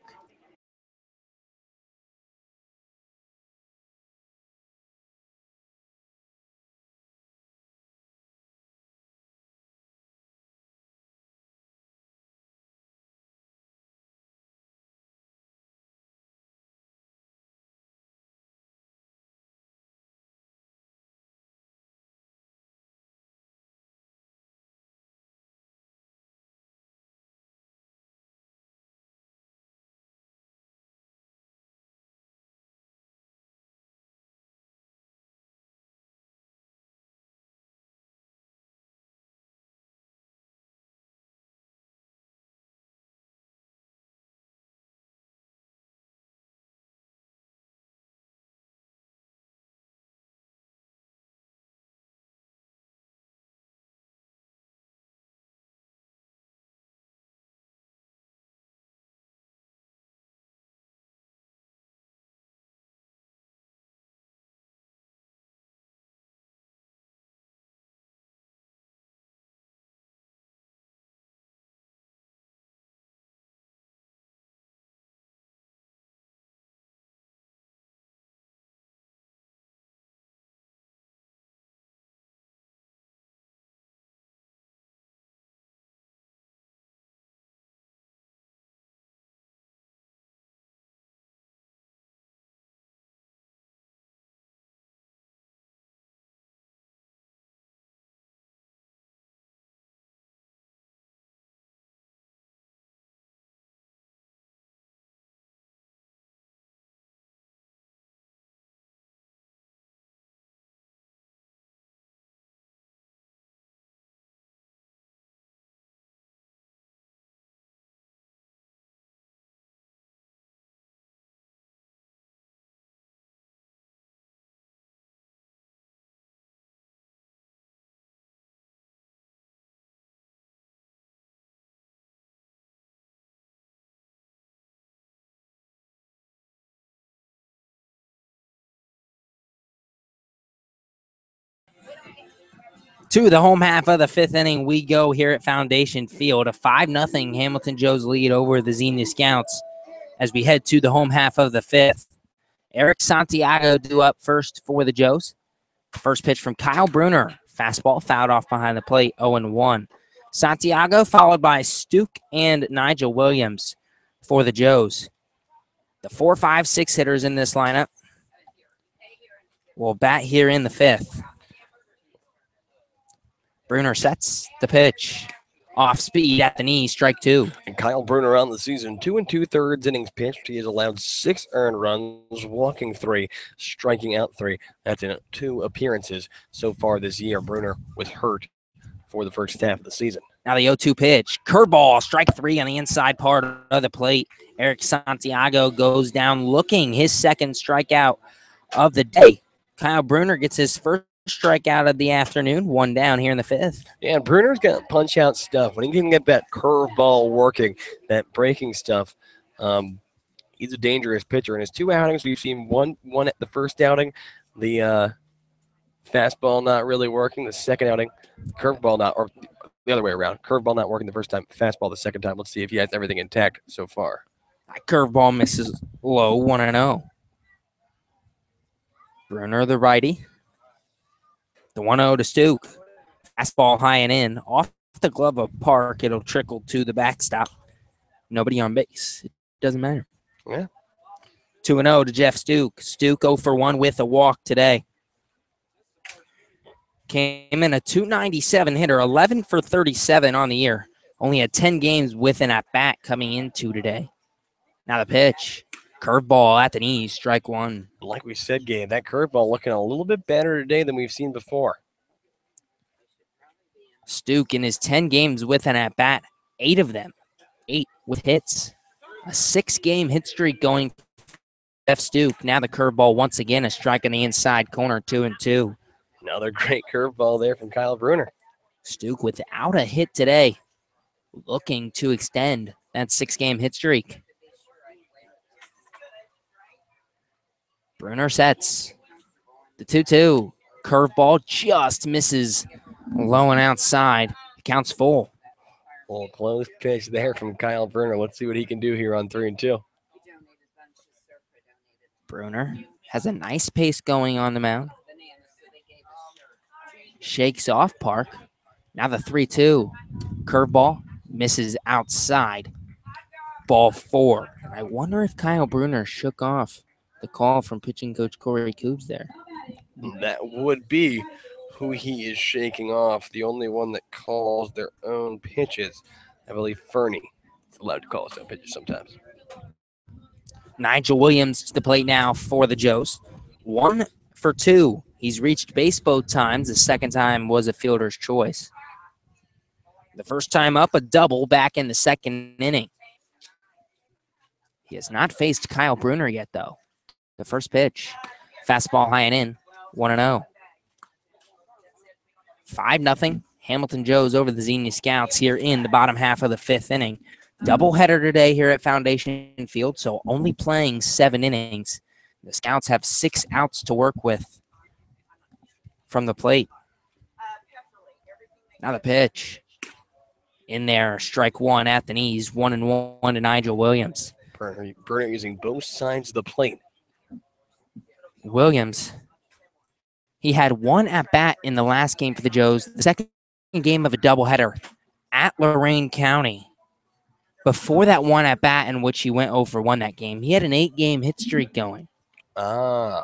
To the home half of the fifth inning, we go here at Foundation Field. A 5-0 Hamilton Joe's lead over the Xenia Scouts as we head to the home half of the fifth. Eric Santiago due up first for the Joes. First pitch from Kyle Bruner. Fastball fouled off behind the plate, 0-1. Santiago followed by Stuke and Nigel Williams for the Joes. The 4, 5, 6 hitters in this lineup will bat here in the fifth. Bruner sets the pitch. Off speed at the knee, strike 2. And Kyle Bruner on the season, 2 2/3 innings pitched. He has allowed 6 earned runs, walking 3, striking out 3. That's in 2 appearances so far this year. Bruner was hurt for the first half of the season. Now the 0-2 pitch. Curveball, strike 3 on the inside part of the plate. Eric Santiago goes down looking his second strikeout of the day. Kyle Bruner gets his first strikeout of the afternoon, 1 down here in the fifth. Yeah, Bruner's got punch-out stuff. When he can get that curveball working, that breaking stuff, he's a dangerous pitcher. In his 2 outings, we've seen one at the first outing, the fastball not really working. The second outing, curveball not, or the other way around. Curveball not working the first time, fastball the second time. Let's see if he has everything intact so far. That curveball misses low, 1-0. Bruner, the righty. The 1-0 to Stuke. Fastball high and in. Off the glove of Park, it'll trickle to the backstop. Nobody on base. It doesn't matter. Yeah. 2-0 to Jeff Stuke. Stuke 0 for 1 with a walk today. Came in a .297 hitter, 11 for 37 on the year. Only had 10 games with an at-bat coming into today. Now the pitch. Curveball at the knees, strike 1. Like we said, Gabe, that curveball looking a little bit better today than we've seen before. Stuke in his 10 games with an at-bat, 8 of them, 8 with hits. A 6-game hit streak going for Jeff Stuke. Now the curveball once again, a strike on the inside corner, 2-2. Another great curveball there from Kyle Bruner. Stuke without a hit today, looking to extend that 6-game hit streak. Bruner sets the 2-2. Curveball just misses low and outside. Counts full. Well, close pitch there from Kyle Bruner. Let's see what he can do here on 3-2. Bruner has a nice pace going on the mound. Shakes off Park. Now the 3-2. Curveball misses outside. Ball 4. I wonder if Kyle Bruner shook off the call from pitching coach Corey Coombs there. That would be who he is shaking off. The only one that calls their own pitches. I believe Fernie is allowed to call his own pitches sometimes. Nigel Williams to the plate now for the Joes. 1 for 2. He's reached base both times. The second time was a fielder's choice. The first time up, a double back in the second inning. He has not faced Kyle Bruner yet, though. The first pitch, fastball high and in, 1-0. 5-0, Hamilton Joes over the Xenia Scouts here in the bottom half of the fifth inning. Doubleheader today here at Foundation Field, so only playing 7 innings. The Scouts have 6 outs to work with from the plate. Now the pitch. In there, strike 1 at the knees, 1-1 to Nigel Williams. Bruner using both sides of the plate. Williams, he had 1 at-bat in the last game for the Joes, the second game of a doubleheader at Lorain County. Before that 1 at-bat in which he went 0 for 1 that game, he had an 8-game hit streak going. God,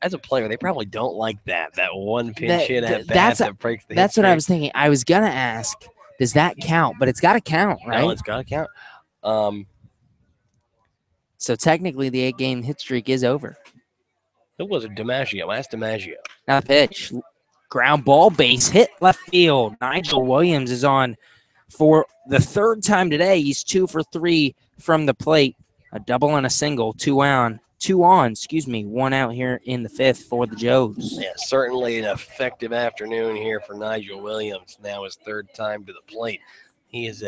as a player, they probably don't like that one pinch hit at-bat that breaks the hit That's streak. what I was thinking. I was going to ask, does that count? But it's got to count, right? No, it's got to count. So technically, the 8-game hit streak is over. Who was it? DiMaggio. Ask DiMaggio. Now the pitch. Ground ball, base hit, left field. Nigel Williams is on for the 3rd time today. He's 2 for 3 from the plate. A double and a single. 2 on, 1 out here in the 5th for the Joes. Yeah, certainly an effective afternoon here for Nigel Williams. Now his 3rd time to the plate. He is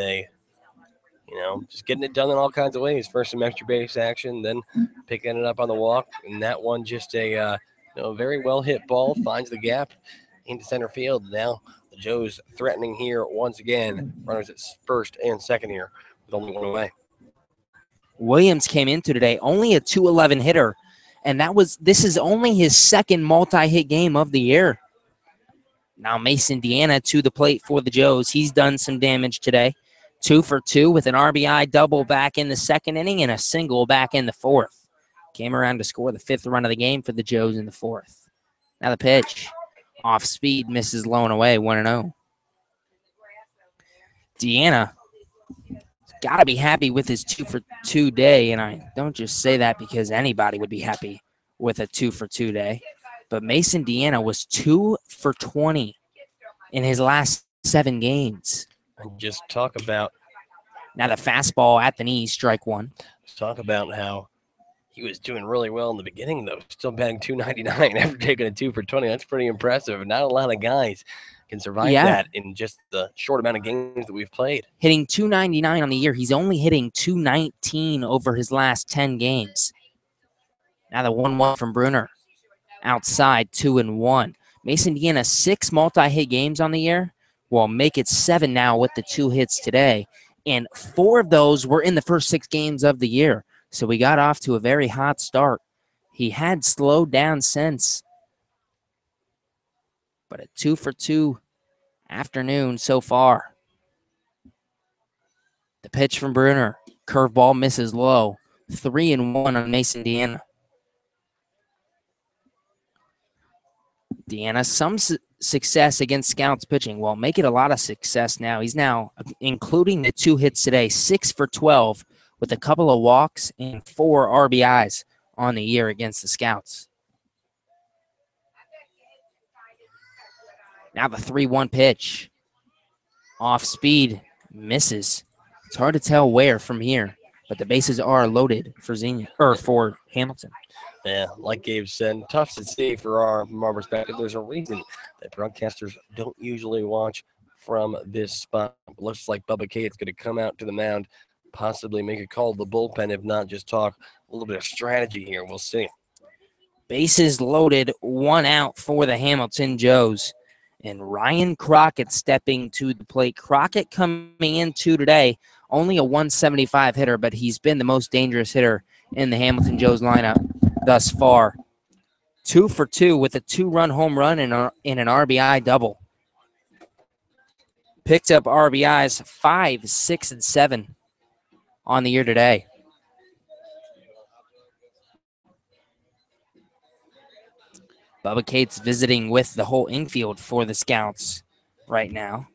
just getting it done in all kinds of ways. First some extra base action, then picking it up on the walk. And that one just a very well hit ball, finds the gap into center field. Now the Joes threatening here once again. Runners at first and second here with only one away. Williams came into today only a 211 hitter, and this is only his second multi-hit game of the year. Now Mason Deanna to the plate for the Joes. He's done some damage today. 2 for 2 with an RBI double back in the second inning and a single back in the fourth. Came around to score the 5th run of the game for the Joes in the 4th. Now the pitch. Off speed, misses low and away, 1-0. Deanna got to be happy with his 2 for 2 day, and I don't just say that because anybody would be happy with a 2 for 2 day. But Mason Deanna was 2 for 20 in his last 7 games. And just talk about now the fastball at the knee, strike 1. Talk about how he was doing really well in the beginning, though. Still batting .299 after taking a 2 for 20. That's pretty impressive. Not a lot of guys can survive that in just the short amount of games that we've played. Hitting .299 on the year. He's only hitting .219 over his last 10 games. Now the 1-1 from Bruner. Outside, 2-1. Mason Deanna, 6 multi-hit games on the year. Well, make it 7 now with the 2 hits today. And 4 of those were in the first 6 games of the year. So we got off to a very hot start. He had slowed down since. But a 2 for 2 afternoon so far. The pitch from Bruner. Curveball misses low. 3-1 on Mason Deanna. Deanna, some success against Scouts pitching. Well, make it a lot of success now. He's now, including the 2 hits today, 6 for 12 with a couple of walks and 4 RBIs on the year against the Scouts. Now the 3-1 pitch. Off speed, misses. It's hard to tell where from here, but the bases are loaded for Xenia, or for Hamilton. Yeah, like Gabe said, tough to see from our perspective. There's a reason that broadcasters don't usually watch from this spot. It looks like Bubba Cade's going to come out to the mound, possibly make a call to the bullpen, if not just talk a little bit of strategy here. We'll see. Bases loaded, 1 out for the Hamilton Joes. And Ryan Crockett stepping to the plate. Crockett coming into today, only a 175 hitter, but he's been the most dangerous hitter in the Hamilton Joes lineup thus far. 2 for 2 with a 2-run home run and an RBI double. Picked up RBIs 5, 6, and 7 on the year today. Bubba Cates visiting with the whole infield for the Scouts right now.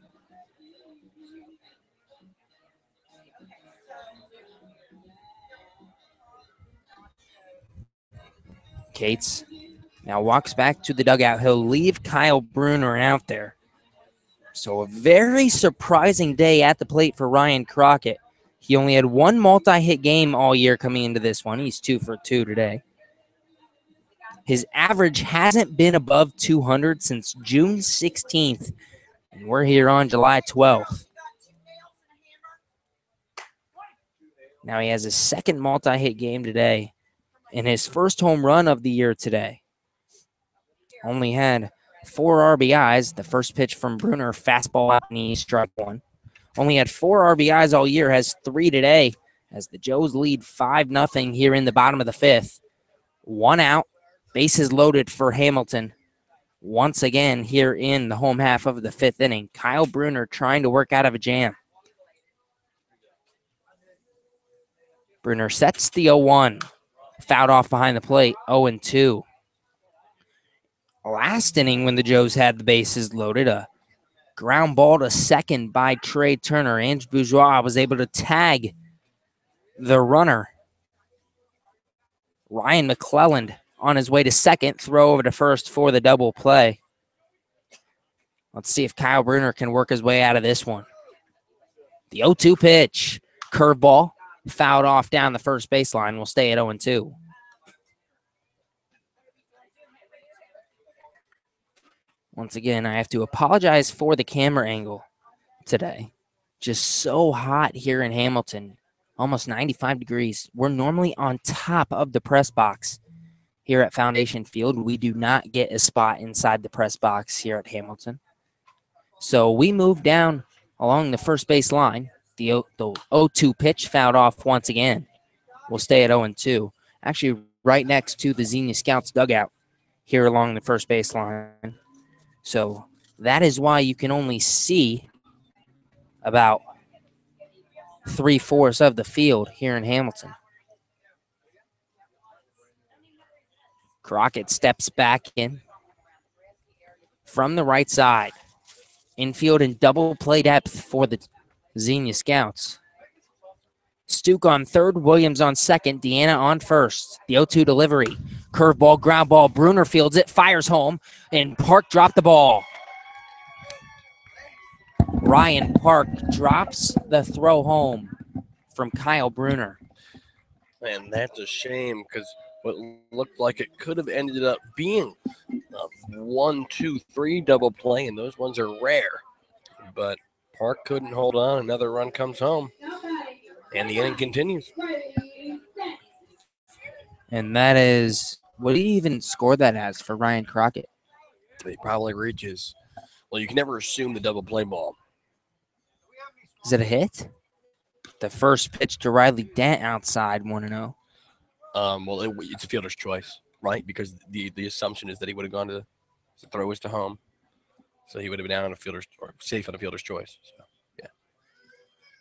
Cates now walks back to the dugout. He'll leave Kyle Bruner out there. So a very surprising day at the plate for Ryan Crockett. He only had 1 multi-hit game all year coming into this one. He's 2 for 2 today. His average hasn't been above 200 since June 16th, and we're here on July 12th. Now he has his 2nd multi-hit game today and his 1st home run of the year today. Only had 4 RBIs. The first pitch from Bruner, fastball out knee, strike 1. Only had 4 RBIs all year, has 3 today as the Joes lead 5-0 here in the bottom of the 5th. 1 out. Bases loaded for Hamilton. Once again here in the home half of the 5th inning. Kyle Bruner trying to work out of a jam. Bruner sets the 0-1. Fouled off behind the plate, 0-2. Last inning when the Joes had the bases loaded, a ground ball to second by Trey Turner. Ange Bourgeois was able to tag the runner. Ryan McClelland on his way to second, throw over to first for the double play. Let's see if Kyle Bruner can work his way out of this one. The 0-2 pitch, curveball, fouled off down the first baseline. Will stay at 0-2. Once again, I have to apologize for the camera angle today. Just so hot here in Hamilton, almost 95 degrees. We're normally on top of the press box. here at Foundation Field. We do not get a spot inside the press box here at Hamilton. So we move down along the first base line. The 0-2 pitch fouled off once again. We'll stay at 0-2. Actually, right next to the Xenia Scouts dugout here along the first base line. So that is why you can only see about 3/4 of the field here in Hamilton. Crockett steps back in from the right side. Infield in double play depth for the Xenia Scouts. Stuke on third, Williams on second, Deanna on first. The 0-2 delivery. Curveball, ground ball. Bruner fields it, fires home, and Park dropped the ball. Ryan Park drops the throw home from Kyle Bruner. And that's a shame because what looked like it could have ended up being a 1-2-3 double play, and those ones are rare. But Park couldn't hold on. Another run comes home, and the inning continues. And that is, what do you even score that as for Ryan Crockett? It probably reaches. Well, you can never assume the double play ball. Is it a hit? The first pitch to Riley Dent outside 1-0. Well, it's a fielder's choice, right? Because the assumption is that he would have gone to the throw was to home, so he would have been out on a fielder's or safe on a fielder's choice. So, yeah.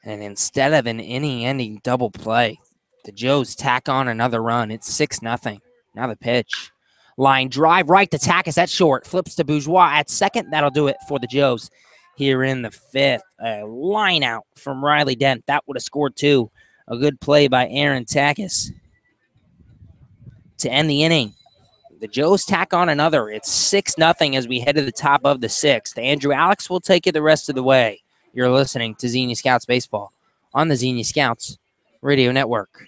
And instead of an inning-ending double play, the Joes tack on another run. It's 6-0. Now the pitch. Line drive right to Takis at short. Flips to Bourgeois at second. That'll do it for the Joes here in the fifth. A line out from Riley Dent. That would have scored two. A good play by Aaron Takis to end the inning. The Joes tack on another. It's 6-0 as we head to the top of the sixth. Andrew Alix will take it the rest of the way. You're listening to Xenia Scouts Baseball on the Xenia Scouts Radio Network.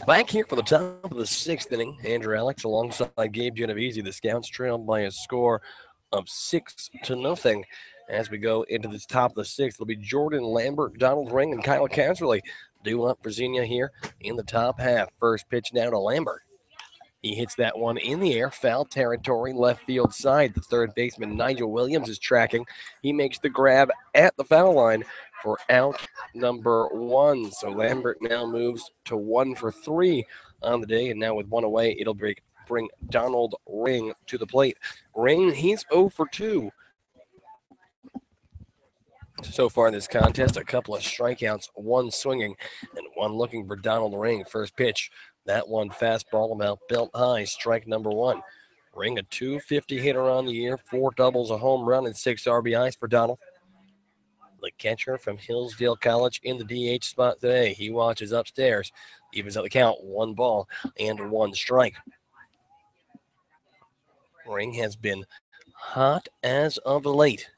Back here for the top of the sixth inning, Andrew Alix alongside Gabe Genovesi. The Scouts trailed by a score of 6-0. As we go into the top of the sixth, it'll be Jordan Lambert, Donald Ring, and Kyle Casserly due up for Xenia here in the top half. First pitch now to Lambert. He hits that one in the air, foul territory, left field side. The third baseman, Nigel Williams, is tracking. He makes the grab at the foul line for out number one. So Lambert now moves to 1 for 3 on the day. And now with one away, it'll bring Donald Ring to the plate. Ring, he's 0 for 2. So far in this contest, a couple of strikeouts, one swinging and one looking for Donald Ring. First pitch. That one fastball about belt high, strike number 1. Ring a .250 hitter on the year, 4 doubles, a home run, and 6 RBIs for Donald. the catcher from Hillsdale College in the DH spot today. He watches upstairs. Evens out the count. 1 ball and 1 strike. Ring has been hot as of late.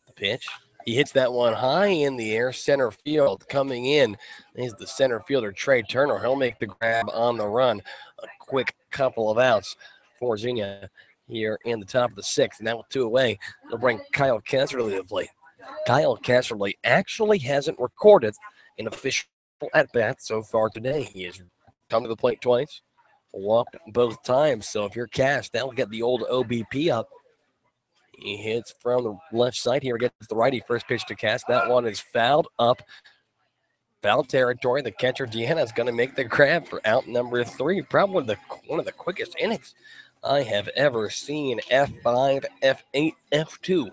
The pitch. He hits that one high in the air, center field. Coming in is the center fielder, Trey Turner. He'll make the grab on the run. A quick couple of outs for Xenia here in the top of the 6th. Now with 2 away, they'll bring Kyle Casserly to the plate. Kyle Casserly actually hasn't recorded an official at-bat so far today. He has come to the plate twice, walked both times. So if you're Cass, that'll get the old OBP up. He hits from the left side here against the righty. First pitch to Cass. That one is fouled up. Foul territory. The catcher, Deanna, is going to make the grab for out number 3. Probably one of the quickest innings I have ever seen. F5, F8, F2.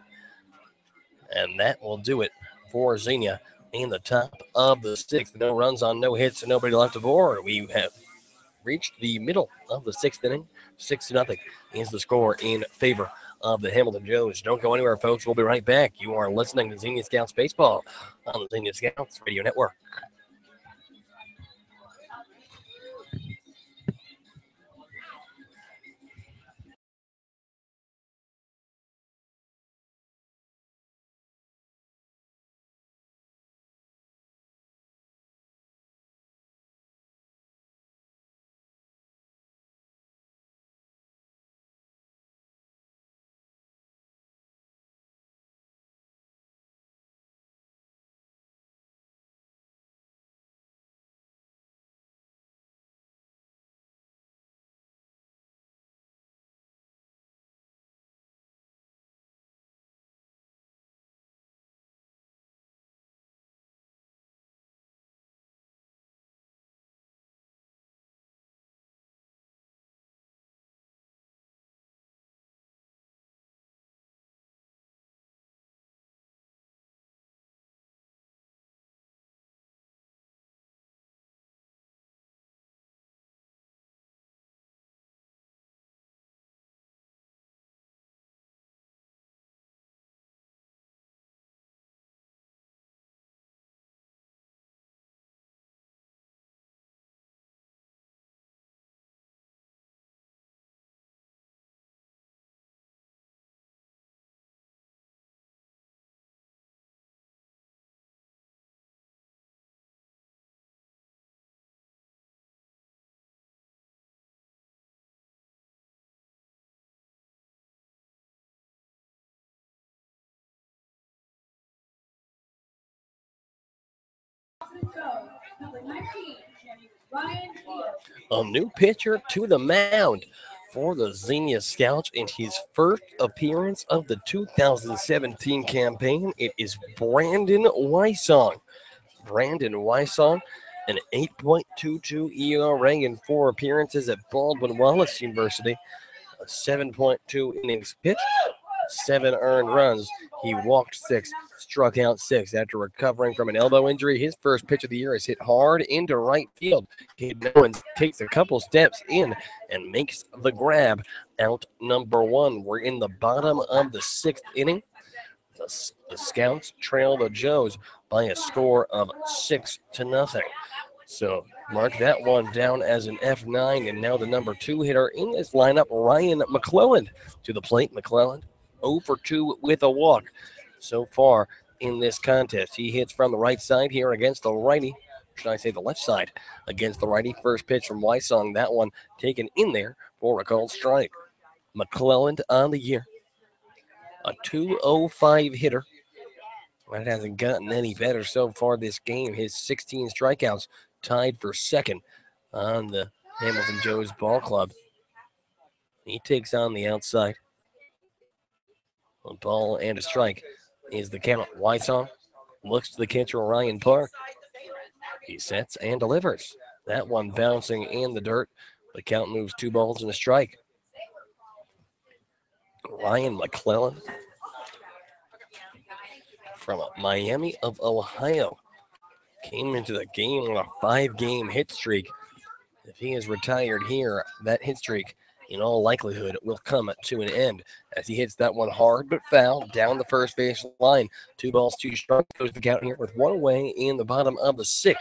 And that will do it for Xenia in the top of the 6th. No runs on no hits and nobody left aboard. We have reached the middle of the 6th inning. 6-0 is the score in favor of the Hamilton Joes. Don't go anywhere, folks. We'll be right back. You are listening to Xenia Scouts Baseball on the Xenia Scouts Radio Network. A new pitcher to the mound for the Xenia Scouts in his first appearance of the 2017 campaign. It is Brandon Wysong. Brandon Wysong, an 8.22 ERA in 4 appearances at Baldwin Wallace University, a 7.2 innings pitched, 7 earned runs. He walked 6, struck out 6 after recovering from an elbow injury. His first pitch of the year is hit hard into right field. Gabe takes a couple steps in and makes the grab. Out number 1. We're in the bottom of the 6th inning. The Scouts trail the Joes by a score of 6-0. So mark that one down as an F9. And now the number 2 hitter in this lineup, Ryan McClelland, to the plate. McClelland 0 for 2 with a walk so far in this contest. He hits from the right side here against the righty. Should I say the left side against the righty? First pitch from Wysong. That one taken in there for a called strike. McClelland on the year, a 205 hitter. That hasn't gotten any better so far this game. His 16 strikeouts tied for second on the Hamilton Joes ball club. He takes on the outside. A ball and a strike is the count. Wysong looks to the catcher, Ryan Park. He sets and delivers. That one bouncing in the dirt. The count moves 2 balls and a strike. Ryan McClelland from Miami of Ohio came into the game on a 5-game hit streak. If he is retired here, that hit streak in all likelihood, will come to an end as he hits that one hard but foul down the first base line. 2 balls, 2 strikes goes the count here with 1 away in the bottom of the 6th.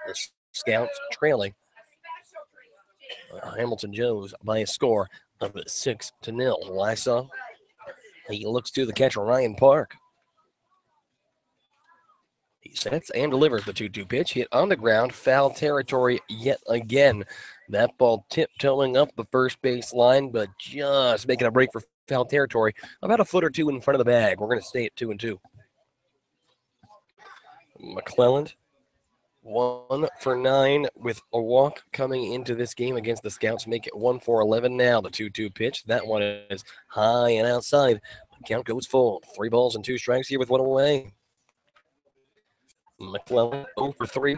The Scouts trailing Hamilton Joes by a score of 6-0. Lysaw, he looks to the catcher, Ryan Park. He sets and delivers the 2-2 pitch. Hit on the ground, foul territory yet again. That ball tiptoeing up the first base line, but just making a break for foul territory. About a foot or two in front of the bag. We're going to stay at 2-2. McClelland, 1 for 9 with a walk coming into this game against the Scouts. Make it 1 for 11 now. The 2-2 pitch. That one is high and outside. The count goes full. 3 balls and 2 strikes here with 1 away. McClellan 0 for 3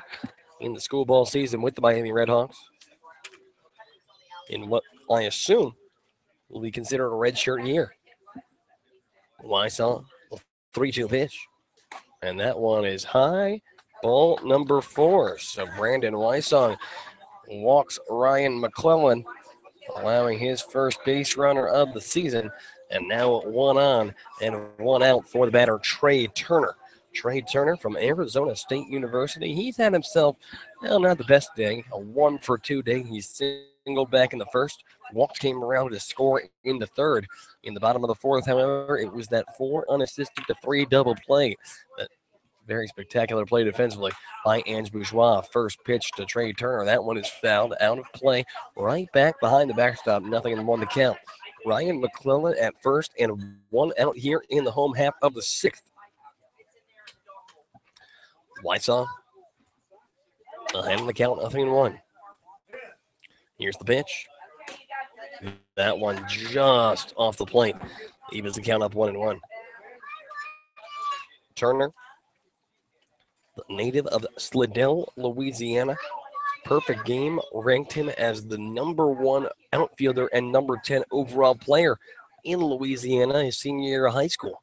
in the school ball season with the Miami Redhawks. In what I assume will be considered a redshirt year. Wysaw, 3-2 pitch. And that one is high. Ball number 4. So Brandon Wysong walks Ryan McClellan, allowing his first base runner of the season. And now 1 on and 1 out for the batter, Trey Turner. Trey Turner from Arizona State University. He's had himself, well, not the best day, a 1 for 2 day. He's singled back in the first. Walks came around to score in the third. In the bottom of the 4th, however, it was that 4 unassisted to 3 double play. That very spectacular play defensively by Ange Bourgeois. First pitch to Trey Turner. That one is fouled out of play. Right back behind the backstop. Nothing in 1 to count. Ryan McClellan at first and 1 out here in the home half of the 6th. Wysaw ahead in the count, 0-1. Here's the pitch. That one just off the plate. Evens the count up 1-1. Turner, the native of Slidell, Louisiana. Perfect game ranked him as the number 1 outfielder and number 10 overall player in Louisiana his senior year of high school.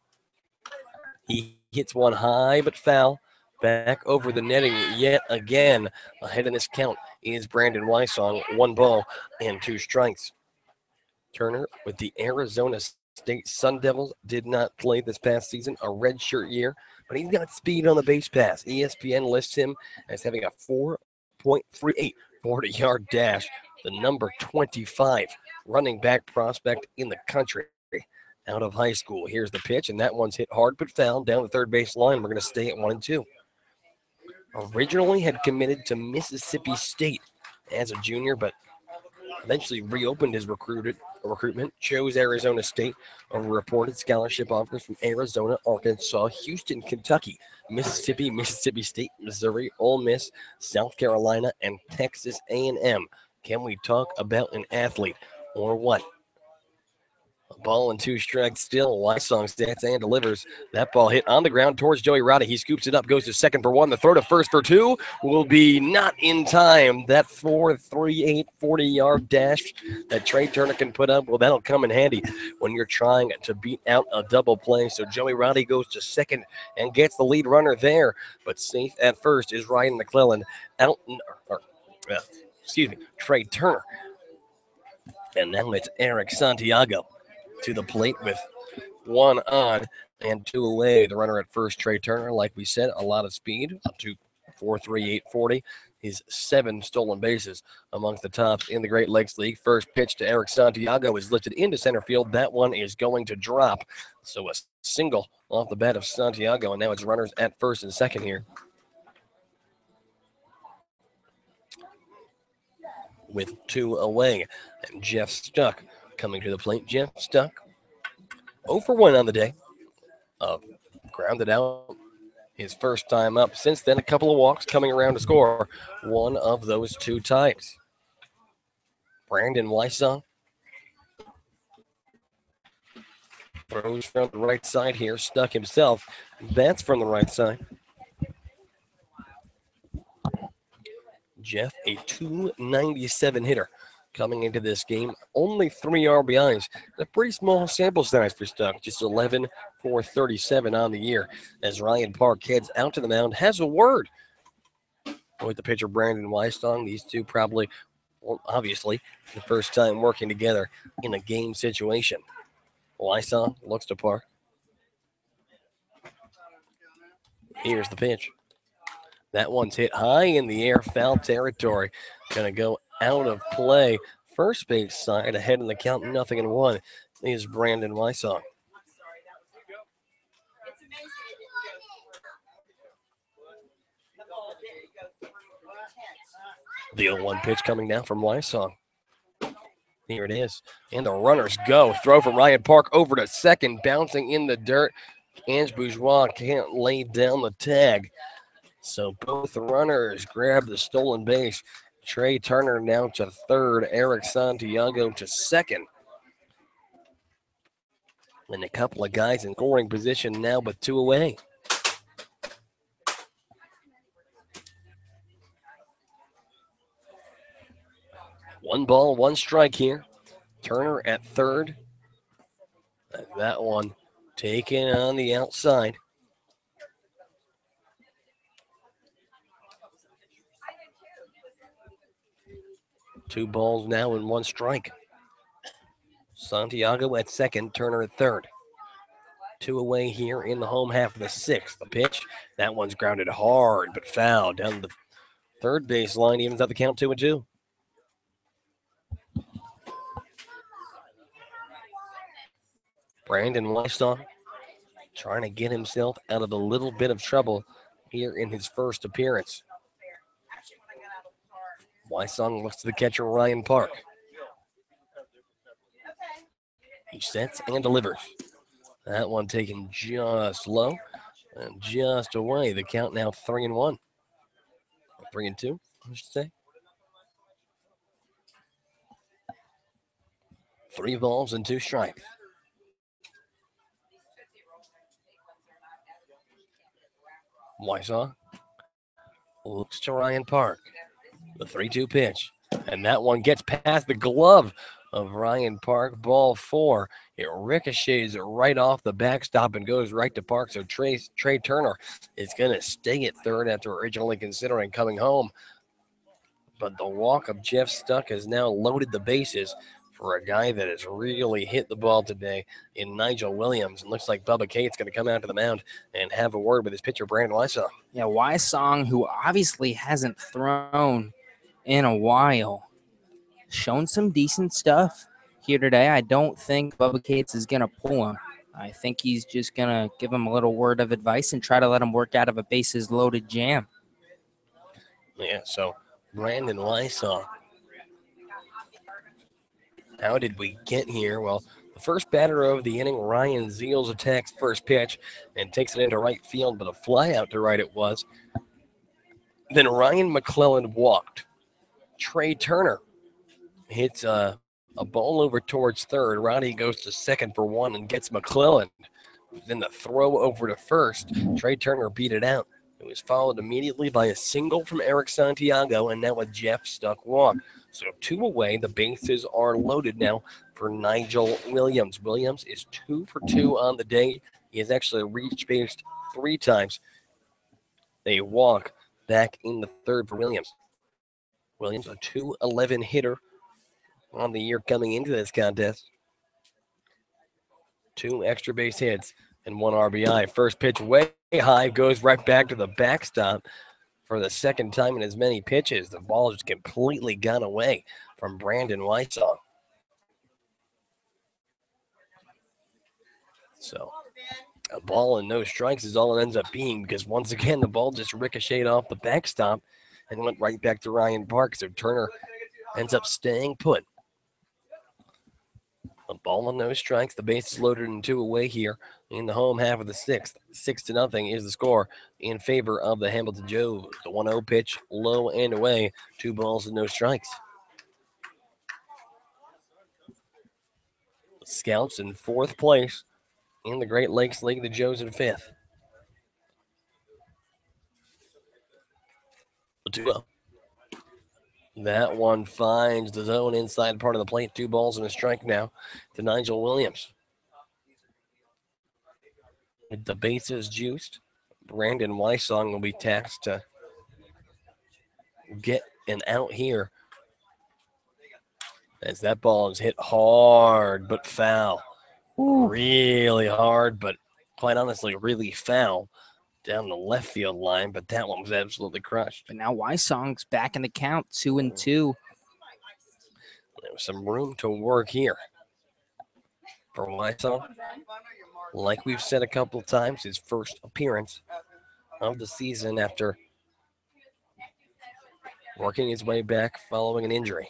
He hits one high but foul. Back over the netting yet again. Ahead in this count is Brandon Wysong. 1 ball and 2 strikes. Turner with the Arizona State Sun Devils did not play this past season, a redshirt year, but he's got speed on the base pass. ESPN lists him as having a 4.38 40-yard dash, the number 25 running back prospect in the country out of high school. Here's the pitch, and that one's hit hard but foul down the third base line. We're going to stay at 1-2. Originally had committed to Mississippi State as a junior, but eventually reopened his recruitment, chose Arizona State over reported scholarship offers from Arizona, Arkansas, Houston, Kentucky, Mississippi, Mississippi State, Missouri, Ole Miss, South Carolina, and Texas A&M. Can we talk about an athlete or what? A ball and 2 strikes still. Wysong stats and delivers. That ball hit on the ground towards Joey Roddy. He scoops it up, goes to second for 1. The throw to first for 2 will be not in time. That 4.38 40-yard dash that Trey Turner can put up, well, that'll come in handy when you're trying to beat out a double play. So Joey Roddy goes to second and gets the lead runner there. But safe at first is Ryan McClellan. Trey Turner. And now it's Eric Santiago to the plate with 1 on and 2 away. The runner at first, Trey Turner, like we said, a lot of speed, up to 4.38 40. His 7 stolen bases amongst the tops in the Great Lakes League. First pitch to Eric Santiago is lifted into center field. That one is going to drop. So a single off the bat of Santiago, and now it's runners at first and second here. With 2 away, and Jeff Stuck coming to the plate. Jeff Stuck 0 for 1 on the day. Grounded out his first time up. Since then, a couple of walks coming around to score 1 of those 2 times. Brandon Wysong throws from the right side here. Stuck himself. Bats from the right side. Jeff, a 297 hitter. Coming into this game, only 3 RBIs. A pretty small sample size for Stuck, just 11 for 37 on the year. As Ryan Park heads out to the mound, has a word with the pitcher Brandon Wysong. These two probably Well, obviously, the first time working together in a game situation. Lysong looks to Park. Here's the pitch. That one's hit high in the air, foul territory. Going to go out of play. First base side ahead in the count, 0-1 is Brandon Lysong. The 0-1 pitch coming down from Lysong. Here it is. And the runners go. Throw from Ryan Park over to second, bouncing in the dirt. Ange Bourgeois can't lay down the tag. So both runners grab the stolen base. Trey Turner now to third. Eric Santiago to second. And a couple of guys in scoring position now, but 2 away. One ball, one strike here. Turner at third. And that one taken on the outside. Two balls now and one strike. Santiago at second, Turner at third. 2 away here in the home half of the sixth. The pitch, that one's grounded hard but foul down the third base line, evens out the count 2-2. Brandon Lysong trying to get himself out of a little bit of trouble here in his first appearance. Lysong looks to the catcher, Ryan Park. He sets and delivers. That one taken just low and just away. The count now 3-1. 3-2, I should say. 3 balls and 2 strikes. Lysong looks to Ryan Park. The 3-2 pitch. And that one gets past the glove of Ryan Park. Ball 4. It ricochets right off the backstop and goes right to Park. So Trey Turner is going to stay at third after originally considering coming home. But the walk of Jeff Stuck has now loaded the bases for a guy that has really hit the ball today in Nigel Williams. And looks like Bubba Cate's going to come out to the mound and have a word with his pitcher, Brandon Lysong. Yeah, Lysong, who obviously hasn't thrown in a while, shown some decent stuff here today. I don't think Bubba Cates is going to pull him. I think he's just going to give him a little word of advice and try to let him work out of a bases-loaded jam. Yeah, so Brandon Lysong. How did we get here? Well, the first batter of the inning, Ryan Zeals, attacks first pitch and takes it into right field, but a fly out to right it was. Then Ryan McClellan walked. Trey Turner hits a ball over towards third. Ronnie goes to second for one and gets McClellan. Then the throw over to first. Trey Turner beat it out. It was followed immediately by a single from Eric Santiago and now a Jeff Stuck walk. So 2 away. The bases are loaded now for Nigel Williams. Williams is 2 for 2 on the day. He has actually reached base 3 times. A walk back in the third for Williams. Williams, a .211 hitter on the year coming into this contest. 2 extra base hits and 1 RBI. First pitch way high, goes right back to the backstop for the second time in as many pitches. The ball just completely gone away from Brandon Lysong. So a ball and no strikes is all it ends up being, because once again the ball just ricocheted off the backstop and went right back to Ryan Park. So Turner ends up staying put. A ball and no strikes. The base is loaded and 2 away here in the home half of the sixth. 6-0 is the score in favor of the Hamilton Joes. The 1-0 pitch, low and away. 2 balls and no strikes. The Scouts in 4th place in the Great Lakes League. The Joes in 5th. The 2-0. That one finds the zone inside part of the plate. 2 balls and a strike now to Nigel Williams. With the bases juiced, Brandon Lysong will be tasked to get an out here as that ball is hit hard but foul. Ooh. Really hard, but quite honestly, really foul down the left field line. But that one was absolutely crushed. But now Wysong's back in the count, 2-2. There was some room to work here for Wysong. Like we've said a couple of times, his first appearance of the season after working his way back following an injury.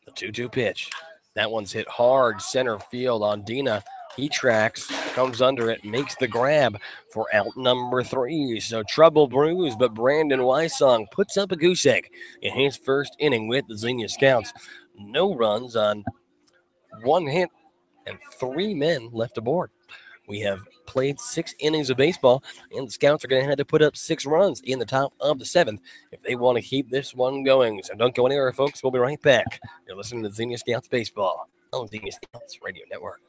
The 2-2 pitch. That one's hit hard center field on Dina. He tracks, comes under it, makes the grab for out number 3. So trouble brews, but Brandon Wysong puts up a goose egg in his first inning with the Xenia Scouts. No runs on 1 hit and 3 men left aboard. We have played 6 innings of baseball, and the Scouts are going to have to put up 6 runs in the top of the 7th if they want to keep this one going. So don't go anywhere, folks. We'll be right back. You're listening to Xenia Scouts Baseball on Xenia Scouts Radio Network.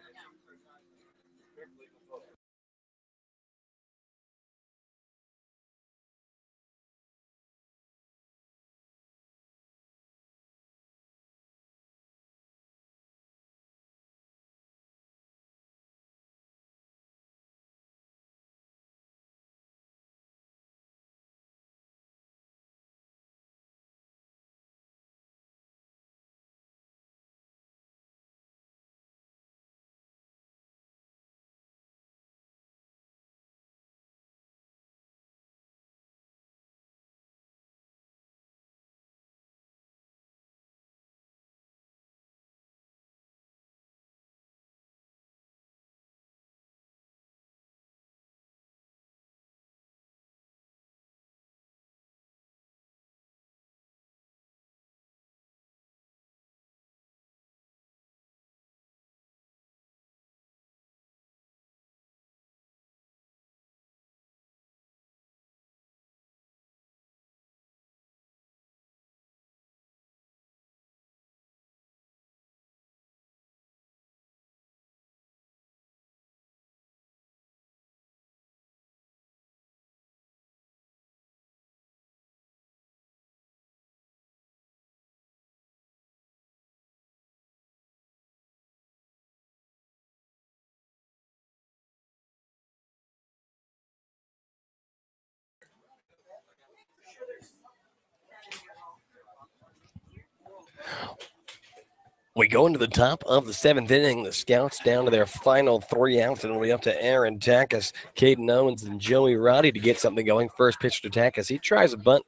We go into the top of the 7th inning. The Scouts down to their final 3 outs, and it'll be up to Aaron Takacs, Caden Owens, and Joey Roddy to get something going. First pitch to Takacs. He tries a bunt,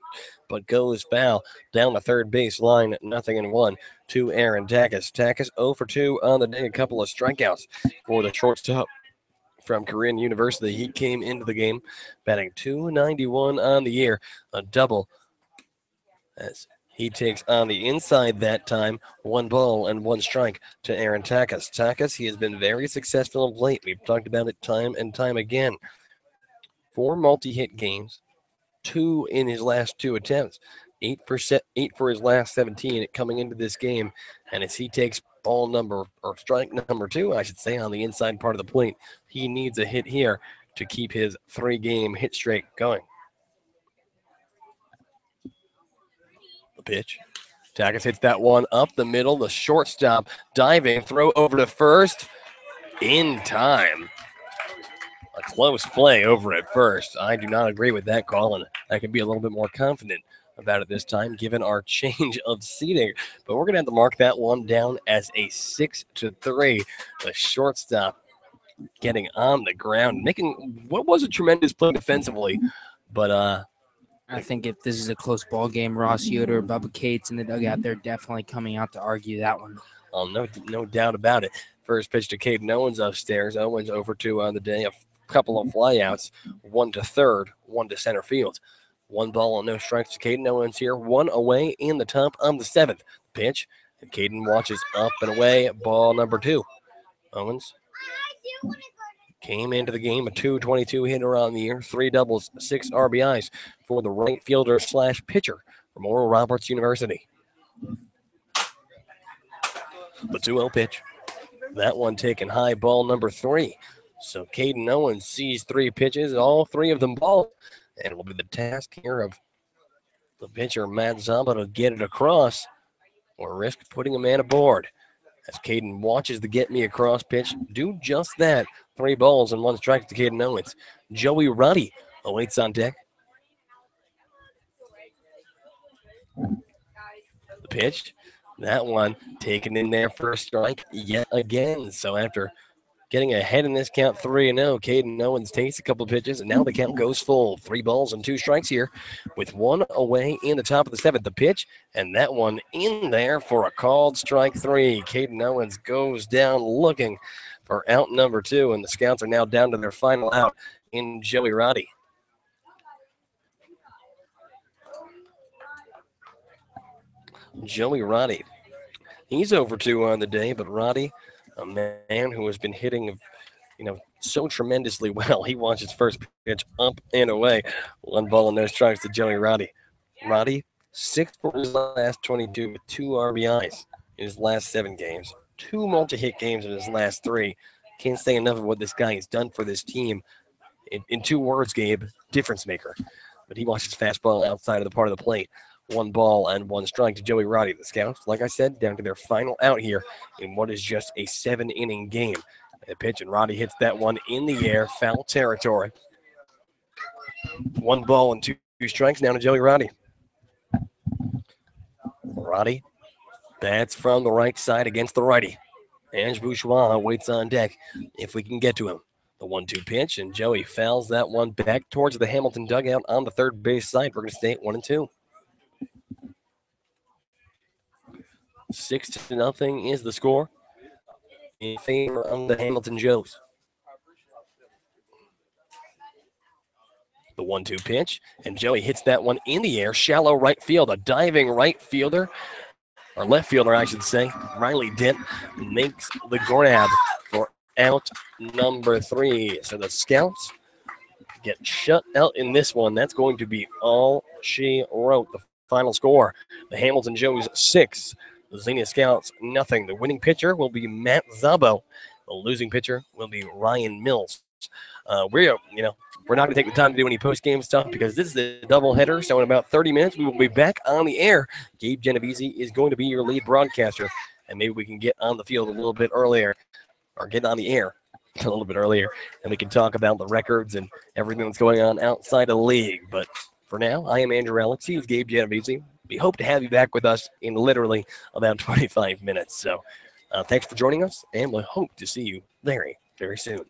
but goes foul down the third base line. 0-1 to Aaron Takacs. Takacs 0 for 2 on the day. A couple of strikeouts for the shortstop from Korean University. He came into the game batting .291 on the year, a double as he takes on the inside that time. 1 ball and 1 strike to Aaron Takacs. Takacs, he has been very successful of late. We've talked about it time and time again. 4 multi-hit games, 2 in his last 2 attempts. 8 for his last 17 coming into this game. And as he takes ball number, or strike number 2, I should say, on the inside part of the plate, he needs a hit here to keep his 3-game hit streak going. The pitch. Takacs hits that one up the middle. The shortstop diving, throw over to first in time. A close play over at first. I do not agree with that call, and I can be a little bit more confident about it this time given our change of seating. But we're going to have to mark that one down as a 6-3. The shortstop getting on the ground, making what was a tremendous play defensively, but I think if this is a close ball game, Ross Yoder, Bubba Cates in the dugout, they're definitely coming out to argue that one. No doubt about it. First pitch to Caden Owens upstairs. Owens over 2 on the day. A couple of flyouts, 1 to third, 1 to center field. 1 ball and no strikes to Caden Owens here. 1 away in the top of the 7th. Pitch, and Caden watches up and away. Ball number 2. Owens came into the game a .222 hitter on the year, 3 doubles, 6 RBIs for the right fielder / pitcher from Oral Roberts University. The 2-0 pitch. That one taken high, ball number 3. So Caden Owens sees 3 pitches, all 3 of them ball, and it will be the task here of the pitcher, Matt Zamba, to get it across. or risk putting a man aboard. As Caden watches the get me across pitch do just that. 3 balls and 1 strike to Caden Owens. Joey Ruddy awaits on deck. The pitch, that one taken in there for a strike yet again. So after getting ahead in this count 3-0, Caden Owens takes a couple of pitches, and now the count goes full. 3 balls and 2 strikes here with 1 away in the top of the 7th. The pitch, and that one in there for a called strike 3. Caden Owens goes down looking for out number 2, and the Scouts are now down to their final out in Joey Roddy. Joey Roddy. He's over 2 on the day, but Roddy, a man who has been hitting, so tremendously well. He wants his first pitch up and away. 1 ball and no strikes to Joey Roddy. Roddy, 6 for his last 22 with 2 RBIs in his last 7 games. 2 multi-hit games in his last 3. Can't say enough of what this guy has done for this team. In 2 words, Gabe, difference maker. But he wants his fastball outside of the part of the plate. 1 ball and 1 strike to Joey Roddy. The Scouts, like I said, down to their final out here in what is just a 7-inning game. The pitch, and Roddy hits that one in the air, foul territory. 1 ball and 2 strikes now to Joey Roddy. Roddy bats from the right side against the righty. Ange Bourgeois waits on deck if we can get to him. The 1-2 pitch, and Joey fouls that one back towards the Hamilton dugout on the third base side. We're going to stay at 1-2. 6-0 is the score in favor of the Hamilton Joes. The 1-2 pitch, and Joey hits that one in the air, shallow right field. A diving right fielder, or left fielder, I should say, Riley Dent, makes the grab for out number 3. So the Scouts get shut out in this one. That's going to be all she wrote. The final score, the Hamilton Joes 6, the Xenia Scouts nothing. The winning pitcher will be Matt Zabo. The losing pitcher will be Ryan Mills. We're not going to take the time to do any post-game stuff because this is a doubleheader. So in about 30 minutes, we will be back on the air. Gabe Genovesi is going to be your lead broadcaster, and maybe we can get on the field a little bit earlier, or get on the air a little bit earlier, and we can talk about the records and everything that's going on outside of the league. But for now, I am Andrew Alix. He's Gabe Genovesi. We hope to have you back with us in literally about 25 minutes. So thanks for joining us, and we hope to see you very, very soon.